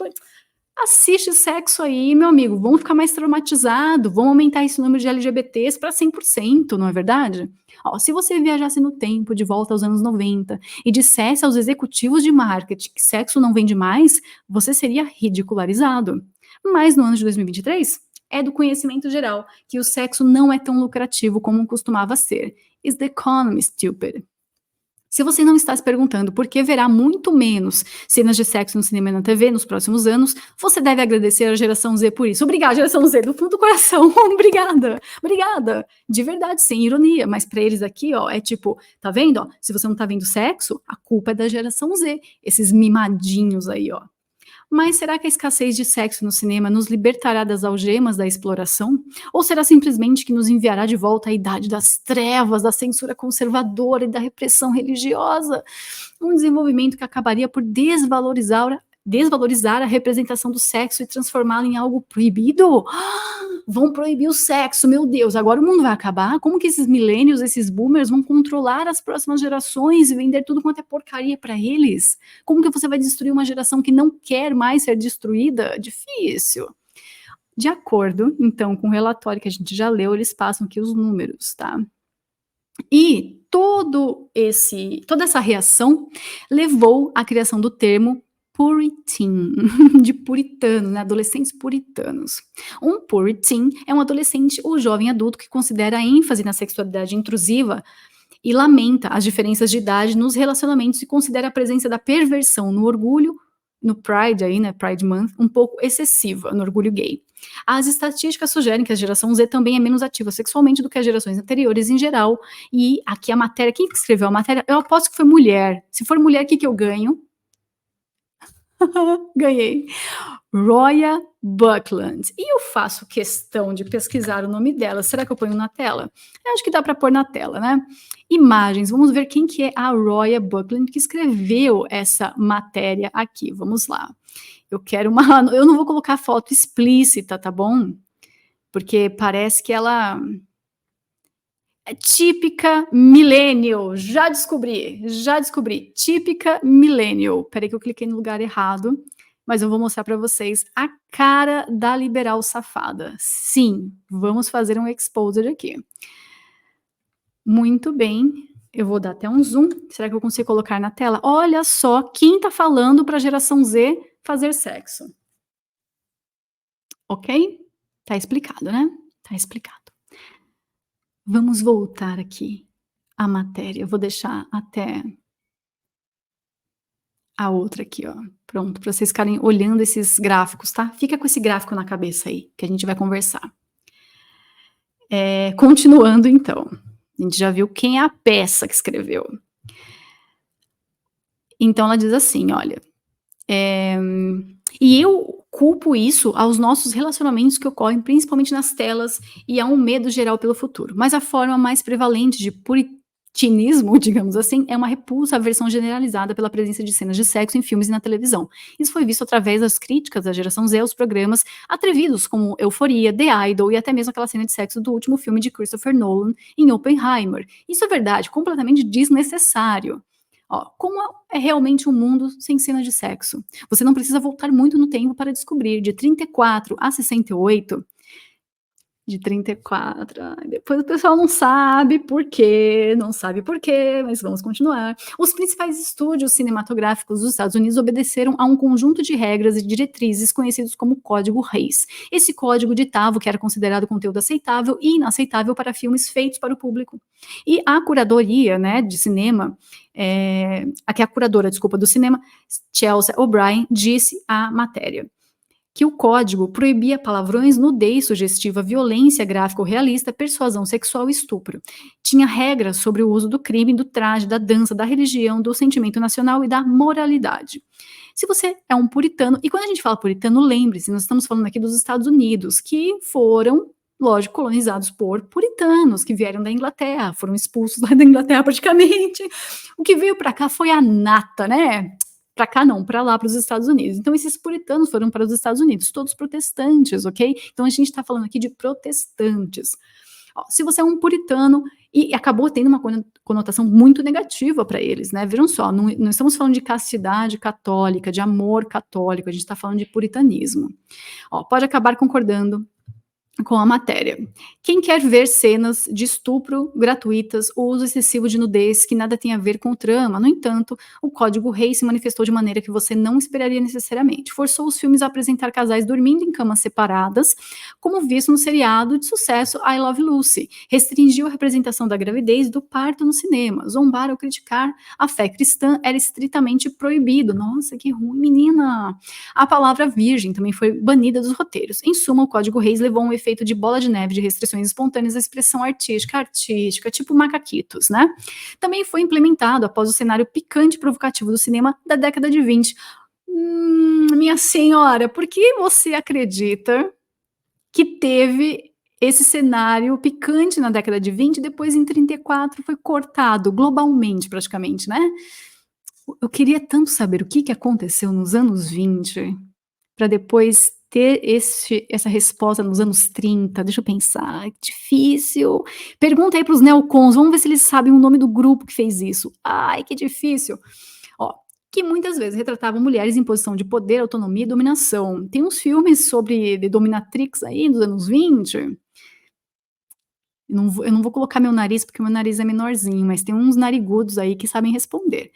assiste sexo aí, meu amigo, vamos ficar mais traumatizados, vamos aumentar esse número de LGBTs para 100%, não é verdade? Ó, se você viajasse no tempo, de volta aos anos 90, e dissesse aos executivos de marketing que sexo não vende mais, você seria ridicularizado. Mas no ano de 2023, é do conhecimento geral que o sexo não é tão lucrativo como costumava ser. Is the economy stupid? Se você não está se perguntando por que verá muito menos cenas de sexo no cinema e na TV nos próximos anos, você deve agradecer à geração Z por isso. Obrigada, geração Z, do fundo do coração. Obrigada, obrigada. De verdade, sem ironia. Mas para eles aqui, ó, é tipo, tá vendo? Ó, se você não tá vendo sexo, a culpa é da geração Z. Esses mimadinhos aí, ó. Mas será que a escassez de sexo no cinema nos libertará das algemas da exploração? Ou será simplesmente que nos enviará de volta à idade das trevas, da censura conservadora e da repressão religiosa? Um desenvolvimento que acabaria por desvalorizar a representação do sexo e transformá-lo em algo proibido? Vão proibir o sexo, meu Deus, agora o mundo vai acabar? Como que esses millennials, esses boomers vão controlar as próximas gerações e vender tudo quanto é porcaria para eles? Como que você vai destruir uma geração que não quer mais ser destruída? Difícil. De acordo, então, com o relatório que a gente já leu, eles passam aqui os números, tá? E toda essa reação levou à criação do termo Puritan, de puritano, né? Adolescentes puritanos. Um Puritan é um adolescente ou jovem adulto que considera a ênfase na sexualidade intrusiva e lamenta as diferenças de idade nos relacionamentos e considera a presença da perversão no orgulho, no Pride aí, né, Pride Month, um pouco excessiva no orgulho gay. As estatísticas sugerem que a geração Z também é menos ativa sexualmente do que as gerações anteriores em geral, e aqui a matéria, quem escreveu a matéria, eu aposto que foi mulher. Se for mulher, o que eu ganho? Ganhei. Roya Buckland. E eu faço questão de pesquisar o nome dela. Será que eu ponho na tela? Eu acho que dá para pôr na tela, né? Imagens. Vamos ver quem que é a Roya Buckland que escreveu essa matéria aqui. Vamos lá. Eu quero uma... Eu não vou colocar foto explícita, tá bom? Porque parece que ela é típica millennial. Já descobri. Típica millennial. Peraí que eu cliquei no lugar errado. Mas eu vou mostrar para vocês a cara da liberal safada. Sim, vamos fazer um exposed aqui. Muito bem. Eu vou dar até um zoom. Será que eu consigo colocar na tela? Olha só quem tá falando para a geração Z fazer sexo. Ok? Tá explicado, né? Tá explicado. Vamos voltar aqui à matéria. Eu vou deixar até a outra aqui, ó. Pronto, para vocês ficarem olhando esses gráficos, tá? Fica com esse gráfico na cabeça aí, que a gente vai conversar. Continuando, então. A gente já viu quem é a peça que escreveu. Então, ela diz assim, olha... E eu culpo isso aos nossos relacionamentos que ocorrem principalmente nas telas e a um medo geral pelo futuro. Mas a forma mais prevalente de puritanismo, digamos assim, é uma repulsa à versão generalizada pela presença de cenas de sexo em filmes e na televisão. Isso foi visto através das críticas da geração Z aos programas atrevidos como Euforia, The Idol e até mesmo aquela cena de sexo do último filme de Christopher Nolan em Oppenheimer. Isso é verdade, completamente desnecessário. Ó, como é realmente um mundo sem cenas de sexo? Você não precisa voltar muito no tempo para descobrir. De 34 a 68, de 34, depois o pessoal não sabe por quê, mas vamos continuar. Os principais estúdios cinematográficos dos Estados Unidos obedeceram a um conjunto de regras e diretrizes conhecidos como Código Reis. Esse código ditava o que era considerado conteúdo aceitável e inaceitável para filmes feitos para o público. E a curadoria, né, de cinema, aqui a curadora, desculpa, do cinema, Chelsea O'Brien, disse à matéria que o código proibia palavrões, nudez sugestiva, violência gráfica ou realista, persuasão sexual e estupro. Tinha regras sobre o uso do crime, do traje, da dança, da religião, do sentimento nacional e da moralidade. Se você é um puritano, e quando a gente fala puritano, lembre-se, nós estamos falando aqui dos Estados Unidos, que foram, lógico, colonizados por puritanos, que vieram da Inglaterra, foram expulsos lá da Inglaterra praticamente. O que veio para cá foi a nata, né? Para cá não, para lá, para os Estados Unidos. Então esses puritanos foram para os Estados Unidos, todos protestantes, ok? Então a gente está falando aqui de protestantes. Ó, se você é um puritano, e acabou tendo uma conotação muito negativa para eles, né? Viram só, não estamos falando de castidade católica, de amor católico, a gente está falando de puritanismo. Ó, pode acabar concordando com a matéria. Quem quer ver cenas de estupro gratuitas ou uso excessivo de nudez que nada tem a ver com o trama, no entanto, o Código Reis se manifestou de maneira que você não esperaria necessariamente. Forçou os filmes a apresentar casais dormindo em camas separadas, como visto no seriado de sucesso I Love Lucy. Restringiu a representação da gravidez e do parto no cinema. Zombar ou criticar a fé cristã era estritamente proibido. Nossa, que ruim, menina! A palavra virgem também foi banida dos roteiros. Em suma, o Código Reis levou um efeito de bola de neve de restrições espontâneas à expressão artística, tipo macaquitos, né? Também foi implementado após o cenário picante e provocativo do cinema da década de 20. Minha senhora, por que você acredita que teve esse cenário picante na década de 20 e depois em 34 foi cortado globalmente praticamente, né? Eu queria tanto saber o que aconteceu nos anos 20 para depois ter essa resposta nos anos 30, deixa eu pensar, difícil. Pergunta aí para os neocons, vamos ver se eles sabem o nome do grupo que fez isso. Ai, que difícil. Ó, que muitas vezes retratavam mulheres em posição de poder, autonomia e dominação. Tem uns filmes sobre dominatrix aí dos anos 20. Eu não vou colocar meu nariz, porque meu nariz é menorzinho, mas tem uns narigudos aí que sabem responder.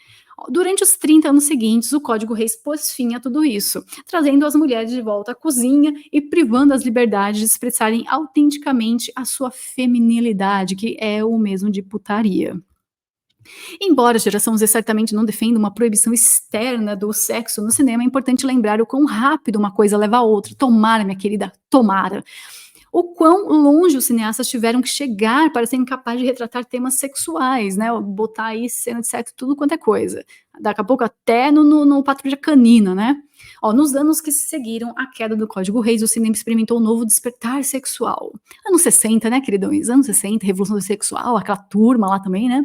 Durante os 30 anos seguintes, o Código Reis pôs fim a tudo isso, trazendo as mulheres de volta à cozinha e privando as liberdades de expressarem autenticamente a sua feminilidade, que é o mesmo de putaria. Embora a geração Z certamente não defenda uma proibição externa do sexo no cinema, é importante lembrar o quão rápido uma coisa leva a outra. Tomara, minha querida, tomara. o quão longe os cineastas tiveram que chegar para serem capazes de retratar temas sexuais, né? Botar aí cena de sexo, tudo quanto é coisa. Daqui a pouco até no Patrulha Canina, né? Ó, nos anos que se seguiram à queda do Código Reis, o cinema experimentou um novo despertar sexual. Anos 60, né, queridões? Anos 60, Revolução Sexual, aquela turma lá também, né?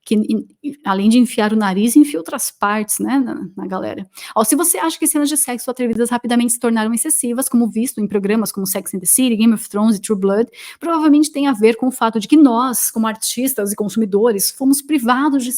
Que além de enfiar o nariz, enfia outras partes, né, na galera. Ó, se você acha que cenas de sexo atrevidas rapidamente se tornaram excessivas, como visto em programas como Sex and the City, Game of Thrones e True Blood, provavelmente tem a ver com o fato de que nós, como artistas e consumidores, fomos privados de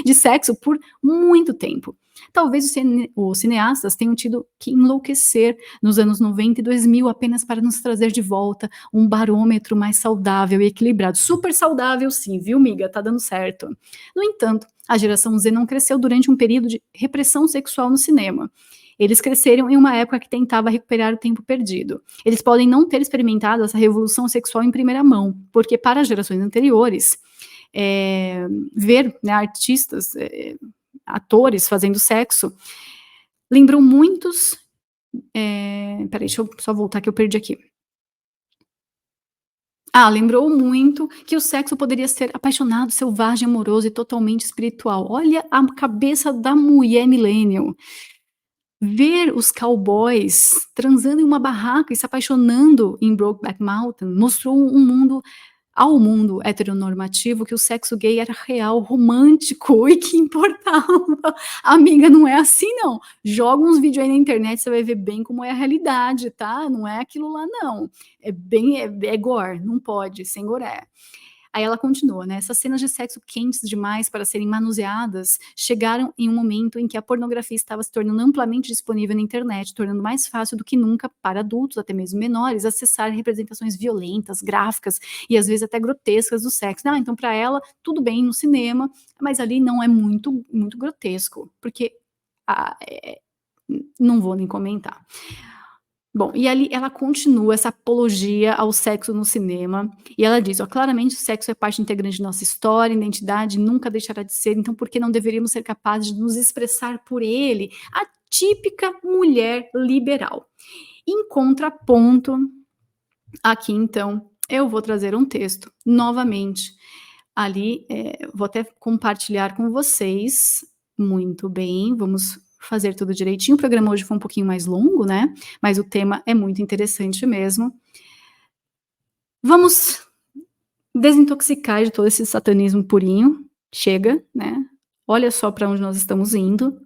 de sexo por muito tempo. Talvez os cineastas tenham tido que enlouquecer nos anos 90 e 2000 apenas para nos trazer de volta um barômetro mais saudável e equilibrado. Super saudável sim, viu, miga? Tá dando certo. No entanto, a geração Z não cresceu durante um período de repressão sexual no cinema. Eles cresceram em uma época que tentava recuperar o tempo perdido. Eles podem não ter experimentado essa revolução sexual em primeira mão, porque para gerações anteriores, ver, né, artistas, atores fazendo sexo, lembrou muitos... peraí, deixa eu só voltar que eu perdi aqui. Lembrou muito que o sexo poderia ser apaixonado, selvagem, amoroso e totalmente espiritual. Olha a cabeça da mulher millennial. Ver os cowboys transando em uma barraca e se apaixonando em Brokeback Mountain mostrou ao mundo heteronormativo que o sexo gay era real, romântico e que importava. Amiga, não é assim não. Joga uns vídeos aí na internet, você vai ver bem como é a realidade, tá? Não é aquilo lá não. É gore, não pode, sem goré. Aí ela continua, né? Essas cenas de sexo quentes demais para serem manuseadas chegaram em um momento em que a pornografia estava se tornando amplamente disponível na internet, tornando mais fácil do que nunca para adultos, até mesmo menores, acessar representações violentas, gráficas e às vezes até grotescas do sexo. Então para ela tudo bem no cinema, mas ali não é muito grotesco, porque não vou nem comentar. Bom, e ali ela continua essa apologia ao sexo no cinema, e ela diz, claramente o sexo é parte integrante de nossa história, identidade, nunca deixará de ser, então por que não deveríamos ser capazes de nos expressar por ele? A típica mulher liberal. Em contraponto, aqui então, eu vou trazer um texto, novamente, ali, vou até compartilhar com vocês, muito bem, vamos fazer tudo direitinho. O programa hoje foi um pouquinho mais longo, né? Mas o tema é muito interessante mesmo. Vamos desintoxicar de todo esse satanismo purinho. Chega, né? Olha só para onde nós estamos indo.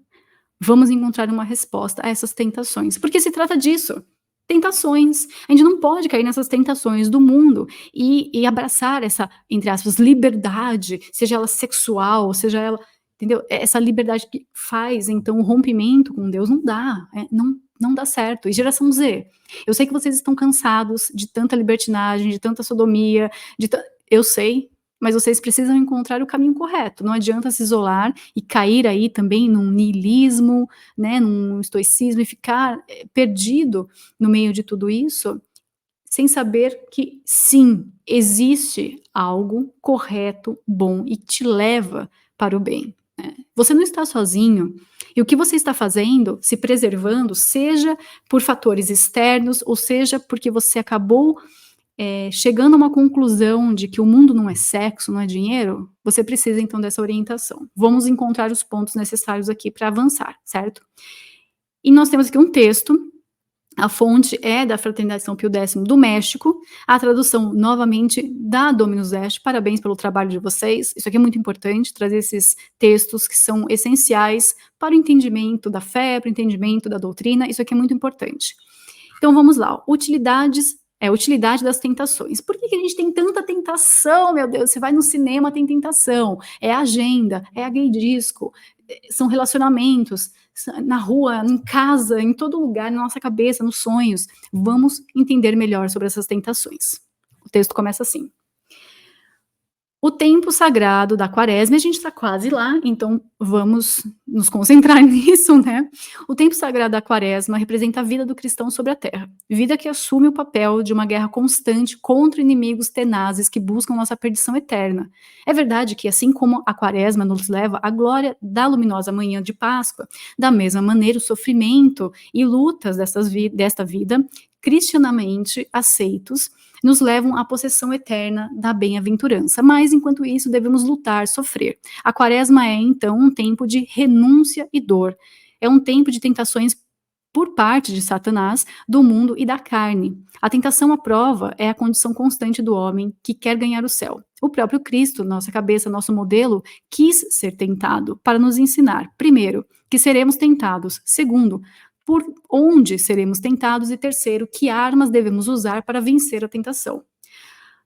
Vamos encontrar uma resposta a essas tentações. Porque se trata disso. Tentações. A gente não pode cair nessas tentações do mundo e abraçar essa, entre aspas, liberdade, seja ela sexual, seja ela... Entendeu? Essa liberdade que faz, então, o rompimento com Deus não dá, não dá certo. E geração Z, eu sei que vocês estão cansados de tanta libertinagem, de tanta sodomia, eu sei, mas vocês precisam encontrar o caminho correto. Não adianta se isolar e cair aí também num niilismo, né, num estoicismo e ficar perdido no meio de tudo isso, sem saber que, sim, existe algo correto, bom e te leva para o bem. Você não está sozinho, e o que você está fazendo, se preservando, seja por fatores externos, ou seja porque você acabou chegando a uma conclusão de que o mundo não é sexo, não é dinheiro, você precisa então dessa orientação. Vamos encontrar os pontos necessários aqui para avançar, certo? E nós temos aqui um texto. A fonte é da Fraternidade São Pio X do México, a tradução, novamente, da Dominus Est. Parabéns pelo trabalho de vocês. Isso aqui é muito importante, trazer esses textos que são essenciais para o entendimento da fé, para o entendimento da doutrina. Isso aqui é muito importante. Então, vamos lá. Utilidade das tentações. Por que a gente tem tanta tentação, meu Deus? Você vai no cinema, tem tentação. É a agenda, é a gay disco, são relacionamentos, na rua, em casa, em todo lugar, na nossa cabeça, nos sonhos. Vamos entender melhor sobre essas tentações. O texto começa assim. O tempo sagrado da quaresma, a gente está quase lá, então vamos nos concentrar nisso, né? O tempo sagrado da quaresma representa a vida do cristão sobre a terra. Vida que assume o papel de uma guerra constante contra inimigos tenazes que buscam nossa perdição eterna. É verdade que, assim como a quaresma nos leva à glória da luminosa manhã de Páscoa, da mesma maneira o sofrimento e lutas desta vida cristianamente aceitos, nos levam à possessão eterna da bem-aventurança. Mas, enquanto isso, devemos lutar, sofrer. A quaresma é, então, um tempo de renúncia e dor. É um tempo de tentações por parte de Satanás, do mundo e da carne. A tentação à prova é a condição constante do homem que quer ganhar o céu. O próprio Cristo, nossa cabeça, nosso modelo, quis ser tentado para nos ensinar, primeiro, que seremos tentados, segundo, por onde seremos tentados e terceiro, que armas devemos usar para vencer a tentação.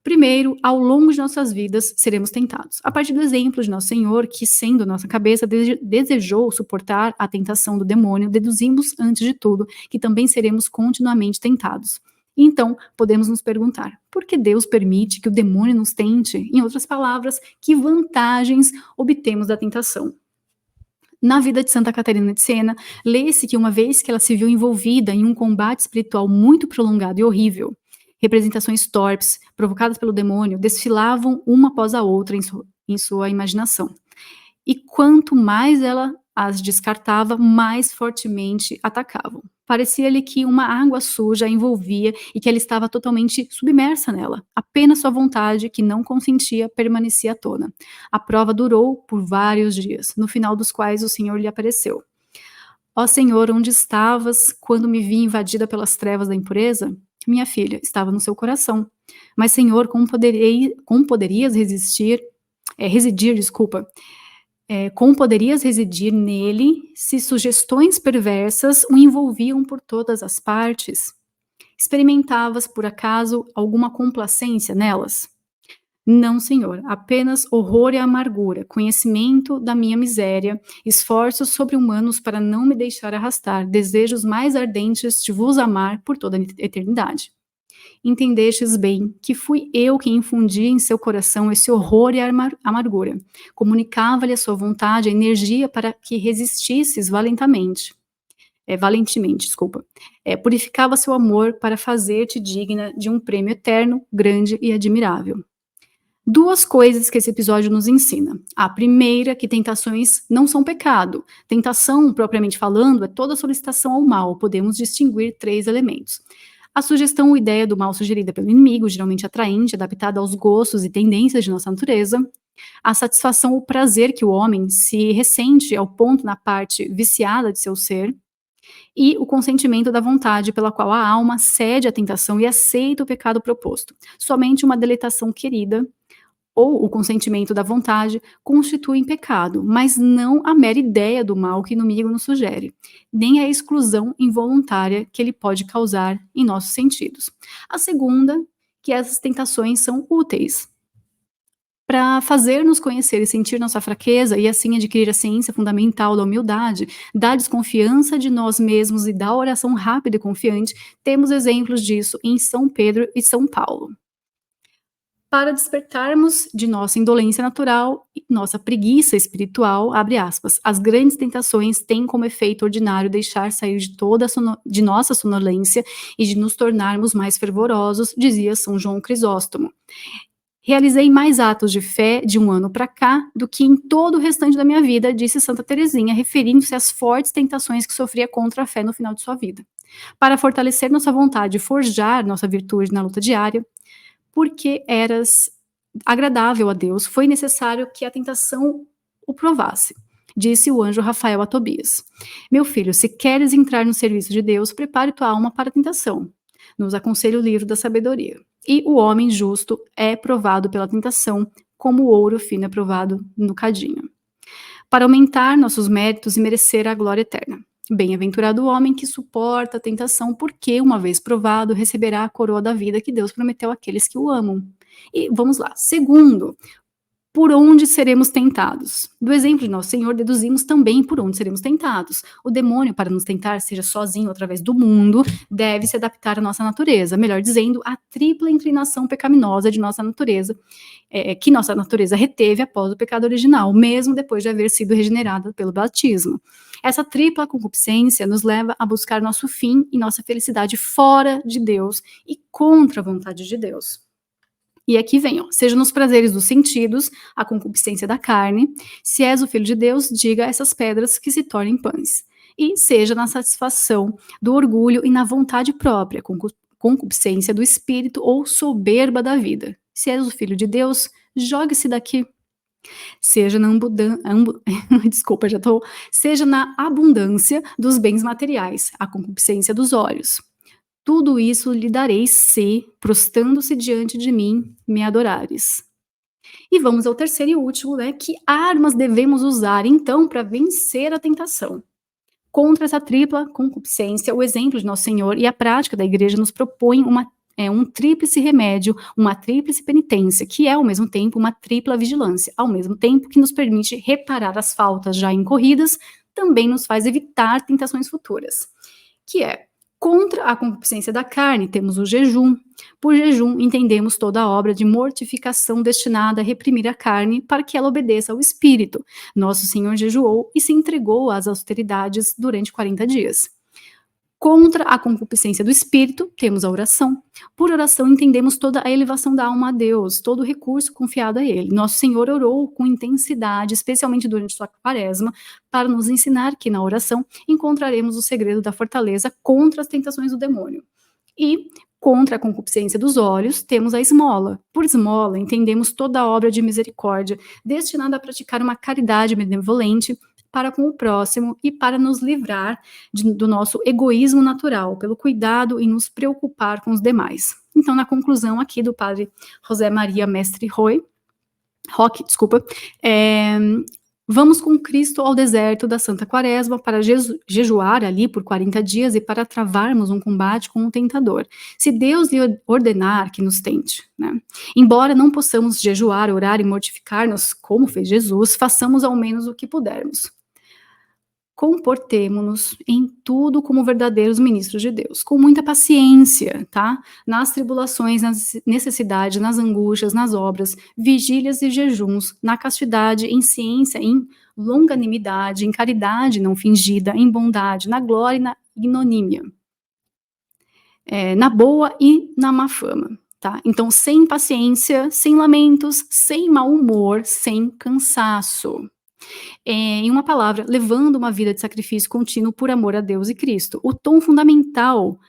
Primeiro, ao longo de nossas vidas, seremos tentados. A partir do exemplo de Nosso Senhor, que, sendo nossa cabeça, desejou suportar a tentação do demônio, deduzimos, antes de tudo, que também seremos continuamente tentados. Então, podemos nos perguntar, por que Deus permite que o demônio nos tente? Em outras palavras, que vantagens obtemos da tentação? Na vida de Santa Catarina de Siena, lê-se que uma vez que ela se viu envolvida em um combate espiritual muito prolongado e horrível, representações torpes, provocadas pelo demônio, desfilavam uma após a outra em sua imaginação. E quanto mais ela as descartava, mais fortemente atacavam. Parecia-lhe que uma água suja a envolvia e que ela estava totalmente submersa nela. Apenas sua vontade, que não consentia, permanecia à tona. A prova durou por vários dias, no final dos quais o Senhor lhe apareceu. Ó Senhor, onde estavas quando me vi invadida pelas trevas da impureza? Minha filha, estava no seu coração. Mas, Senhor, como poderias como poderias residir nele se sugestões perversas o envolviam por todas as partes? Experimentavas, por acaso, alguma complacência nelas? Não, Senhor, apenas horror e amargura, conhecimento da minha miséria, esforços sobre-humanos para não me deixar arrastar, desejos mais ardentes de vos amar por toda a eternidade. Entendestes bem que fui eu quem infundia em seu coração esse horror e amargura. Comunicava-lhe a sua vontade, a energia para que resistisses valentemente. Purificava seu amor para fazer-te digna de um prêmio eterno, grande e admirável. Duas coisas que esse episódio nos ensina. A primeira, que tentações não são pecado. Tentação, propriamente falando, é toda solicitação ao mal. Podemos distinguir três elementos. A sugestão ou ideia do mal sugerida pelo inimigo, geralmente atraente, adaptada aos gostos e tendências de nossa natureza. A satisfação ou prazer que o homem se ressente ao ponto na parte viciada de seu ser. E o consentimento da vontade, pela qual a alma cede à tentação e aceita o pecado proposto. Somente uma deleitação querida, ou o consentimento da vontade, constituem pecado, mas não a mera ideia do mal que o inimigo nos sugere, nem a exclusão involuntária que ele pode causar em nossos sentidos. A segunda, que essas tentações são úteis para fazer-nos conhecer e sentir nossa fraqueza e assim adquirir a ciência fundamental da humildade, da desconfiança de nós mesmos e da oração rápida e confiante. Temos exemplos disso em São Pedro e São Paulo. Para despertarmos de nossa indolência natural e nossa preguiça espiritual, abre aspas, as grandes tentações têm como efeito ordinário deixar sair de nossa sonolência e de nos tornarmos mais fervorosos, dizia São João Crisóstomo. Realizei mais atos de fé de um ano para cá do que em todo o restante da minha vida, disse Santa Teresinha, referindo-se às fortes tentações que sofria contra a fé no final de sua vida. Para fortalecer nossa vontade e forjar nossa virtude na luta diária, porque eras agradável a Deus, foi necessário que a tentação o provasse, disse o anjo Rafael a Tobias. Meu filho, se queres entrar no serviço de Deus, prepare tua alma para a tentação, nos aconselha o livro da sabedoria. E o homem justo é provado pela tentação, como o ouro fino é provado no cadinho, para aumentar nossos méritos e merecer a glória eterna. Bem-aventurado o homem que suporta a tentação, porque, uma vez provado, receberá a coroa da vida que Deus prometeu àqueles que o amam. E vamos lá. Segundo, por onde seremos tentados? Do exemplo de Nosso Senhor, deduzimos também por onde seremos tentados. O demônio, para nos tentar, seja sozinho ou através do mundo, deve se adaptar à nossa natureza, melhor dizendo, à tripla inclinação pecaminosa de nossa natureza, que nossa natureza reteve após o pecado original, mesmo depois de haver sido regenerada pelo batismo. Essa tripla concupiscência nos leva a buscar nosso fim e nossa felicidade fora de Deus e contra a vontade de Deus. E aqui vem, seja nos prazeres dos sentidos, a concupiscência da carne, se és o Filho de Deus, diga a essas pedras que se tornem pães. E seja na satisfação do orgulho e na vontade própria, concupiscência do espírito ou soberba da vida. Se és o filho de Deus, jogue-se daqui. Seja na desculpa, seja na abundância dos bens materiais, a concupiscência dos olhos. Tudo isso lhe darei se, prostrando-se diante de mim, me adorares. E vamos ao terceiro e último, né? Que armas devemos usar, então, para vencer a tentação? Contra essa tripla concupiscência, o exemplo de Nosso Senhor e a prática da igreja nos propõe um tríplice remédio, uma tríplice penitência, que é, ao mesmo tempo, uma tripla vigilância, ao mesmo tempo que nos permite reparar as faltas já incorridas, também nos faz evitar tentações futuras, que é, contra a concupiscência da carne, temos o jejum. Por jejum, entendemos toda a obra de mortificação destinada a reprimir a carne para que ela obedeça ao Espírito. Nosso Senhor jejuou e se entregou às austeridades durante 40 dias. Contra a concupiscência do espírito, temos a oração. Por oração, entendemos toda a elevação da alma a Deus, todo o recurso confiado a Ele. Nosso Senhor orou com intensidade, especialmente durante sua quaresma, para nos ensinar que na oração encontraremos o segredo da fortaleza contra as tentações do demônio. E contra a concupiscência dos olhos, temos a esmola. Por esmola, entendemos toda a obra de misericórdia destinada a praticar uma caridade benevolente para com o próximo e para nos livrar do nosso egoísmo natural, pelo cuidado em nos preocupar com os demais. Então, na conclusão aqui do padre José Maria Mestre Roque, vamos com Cristo ao deserto da Santa Quaresma para jejuar ali por 40 dias e para travarmos um combate com o tentador. Se Deus lhe ordenar que nos tente, né? Embora não possamos jejuar, orar e mortificar-nos como fez Jesus, façamos ao menos o que pudermos. Comportemo-nos em tudo como verdadeiros ministros de Deus, com muita paciência, tá? Nas tribulações, nas necessidades, nas angústias, nas obras, vigílias e jejuns, na castidade, em ciência, em longanimidade, em caridade não fingida, em bondade, na glória e na ignomínia, na boa e na má fama, tá? Então, sem paciência, sem lamentos, sem mau humor, sem cansaço. Em uma palavra, levando uma vida de sacrifício contínuo por amor a Deus e Cristo. O tom fundamental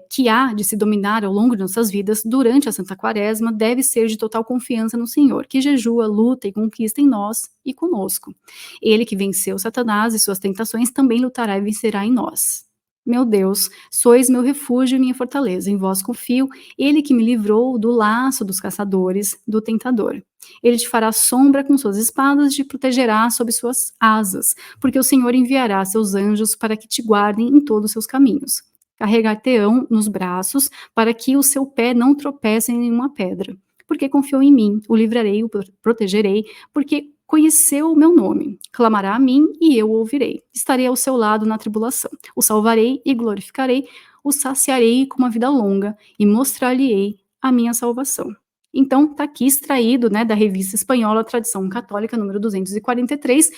que há de se dominar ao longo de nossas vidas durante a Santa Quaresma deve ser de total confiança no Senhor, que jejua, luta e conquista em nós e conosco. Ele que venceu Satanás e suas tentações também lutará e vencerá em nós. Meu Deus, sois meu refúgio e minha fortaleza, em vós confio, ele que me livrou do laço dos caçadores, do tentador. Ele te fará sombra com suas espadas e te protegerá sob suas asas, porque o Senhor enviará seus anjos para que te guardem em todos os seus caminhos. Carregar-te-ão nos braços, para que o seu pé não tropece em nenhuma pedra. Porque confiou em mim, o livrarei, o protegerei, porque conheceu o meu nome. Clamará a mim e eu o ouvirei. Estarei ao seu lado na tribulação. O salvarei e glorificarei, o saciarei com uma vida longa e mostrar-lhe-ei a minha salvação. Então, está aqui extraído, né, da revista espanhola Tradição Católica, número 243,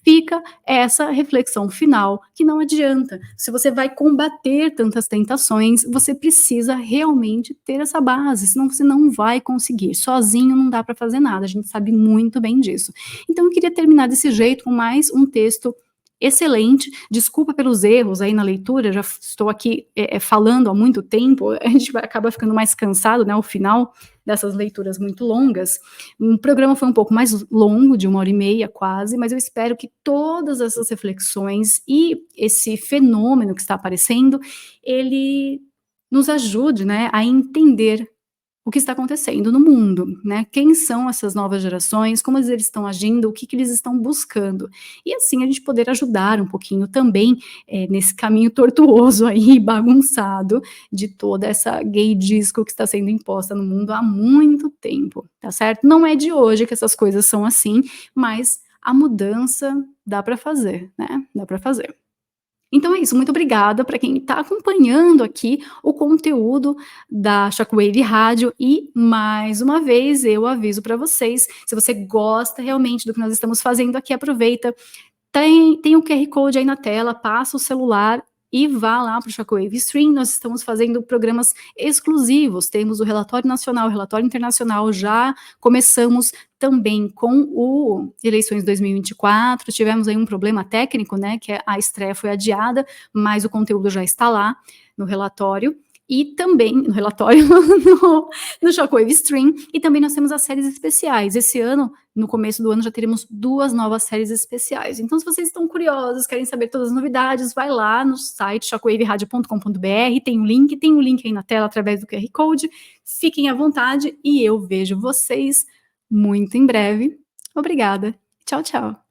fica essa reflexão final, que não adianta. Se você vai combater tantas tentações, você precisa realmente ter essa base, senão você não vai conseguir. Sozinho não dá para fazer nada, a gente sabe muito bem disso. Então, eu queria terminar desse jeito com mais um texto excelente. Desculpa pelos erros aí na leitura, já estou aqui falando há muito tempo, a gente acaba ficando mais cansado, né, ao final dessas leituras muito longas. O programa foi um pouco mais longo, de 1h30 quase, mas eu espero que todas essas reflexões e esse fenômeno que está aparecendo, ele nos ajude, né, a entender o que está acontecendo no mundo, né? Quem são essas novas gerações, como eles estão agindo, o que eles estão buscando. E assim a gente poder ajudar um pouquinho também nesse caminho tortuoso aí, bagunçado, de toda essa gay disco que está sendo imposta no mundo há muito tempo, tá certo? Não é de hoje que essas coisas são assim, mas a mudança dá para fazer, né? Dá para fazer. Então é isso, muito obrigada para quem está acompanhando aqui o conteúdo da Shockwave Rádio e, mais uma vez, eu aviso para vocês, se você gosta realmente do que nós estamos fazendo aqui, aproveita, tem o QR Code aí na tela, passa o celular e vá lá para o Shockwave Stream. Nós estamos fazendo programas exclusivos, temos o Relatório Nacional, o Relatório Internacional, já começamos também com o Eleições 2024, tivemos aí um problema técnico, né, que a estreia foi adiada, mas o conteúdo já está lá no relatório. E também no relatório no Shockwave Stream, e também nós temos as séries especiais. Esse ano, no começo do ano, já teremos 2 novas séries especiais. Então, se vocês estão curiosos, querem saber todas as novidades, vai lá no site shockwaveradio.com.br, tem um link aí na tela através do QR Code. Fiquem à vontade e eu vejo vocês muito em breve. Obrigada. Tchau, tchau.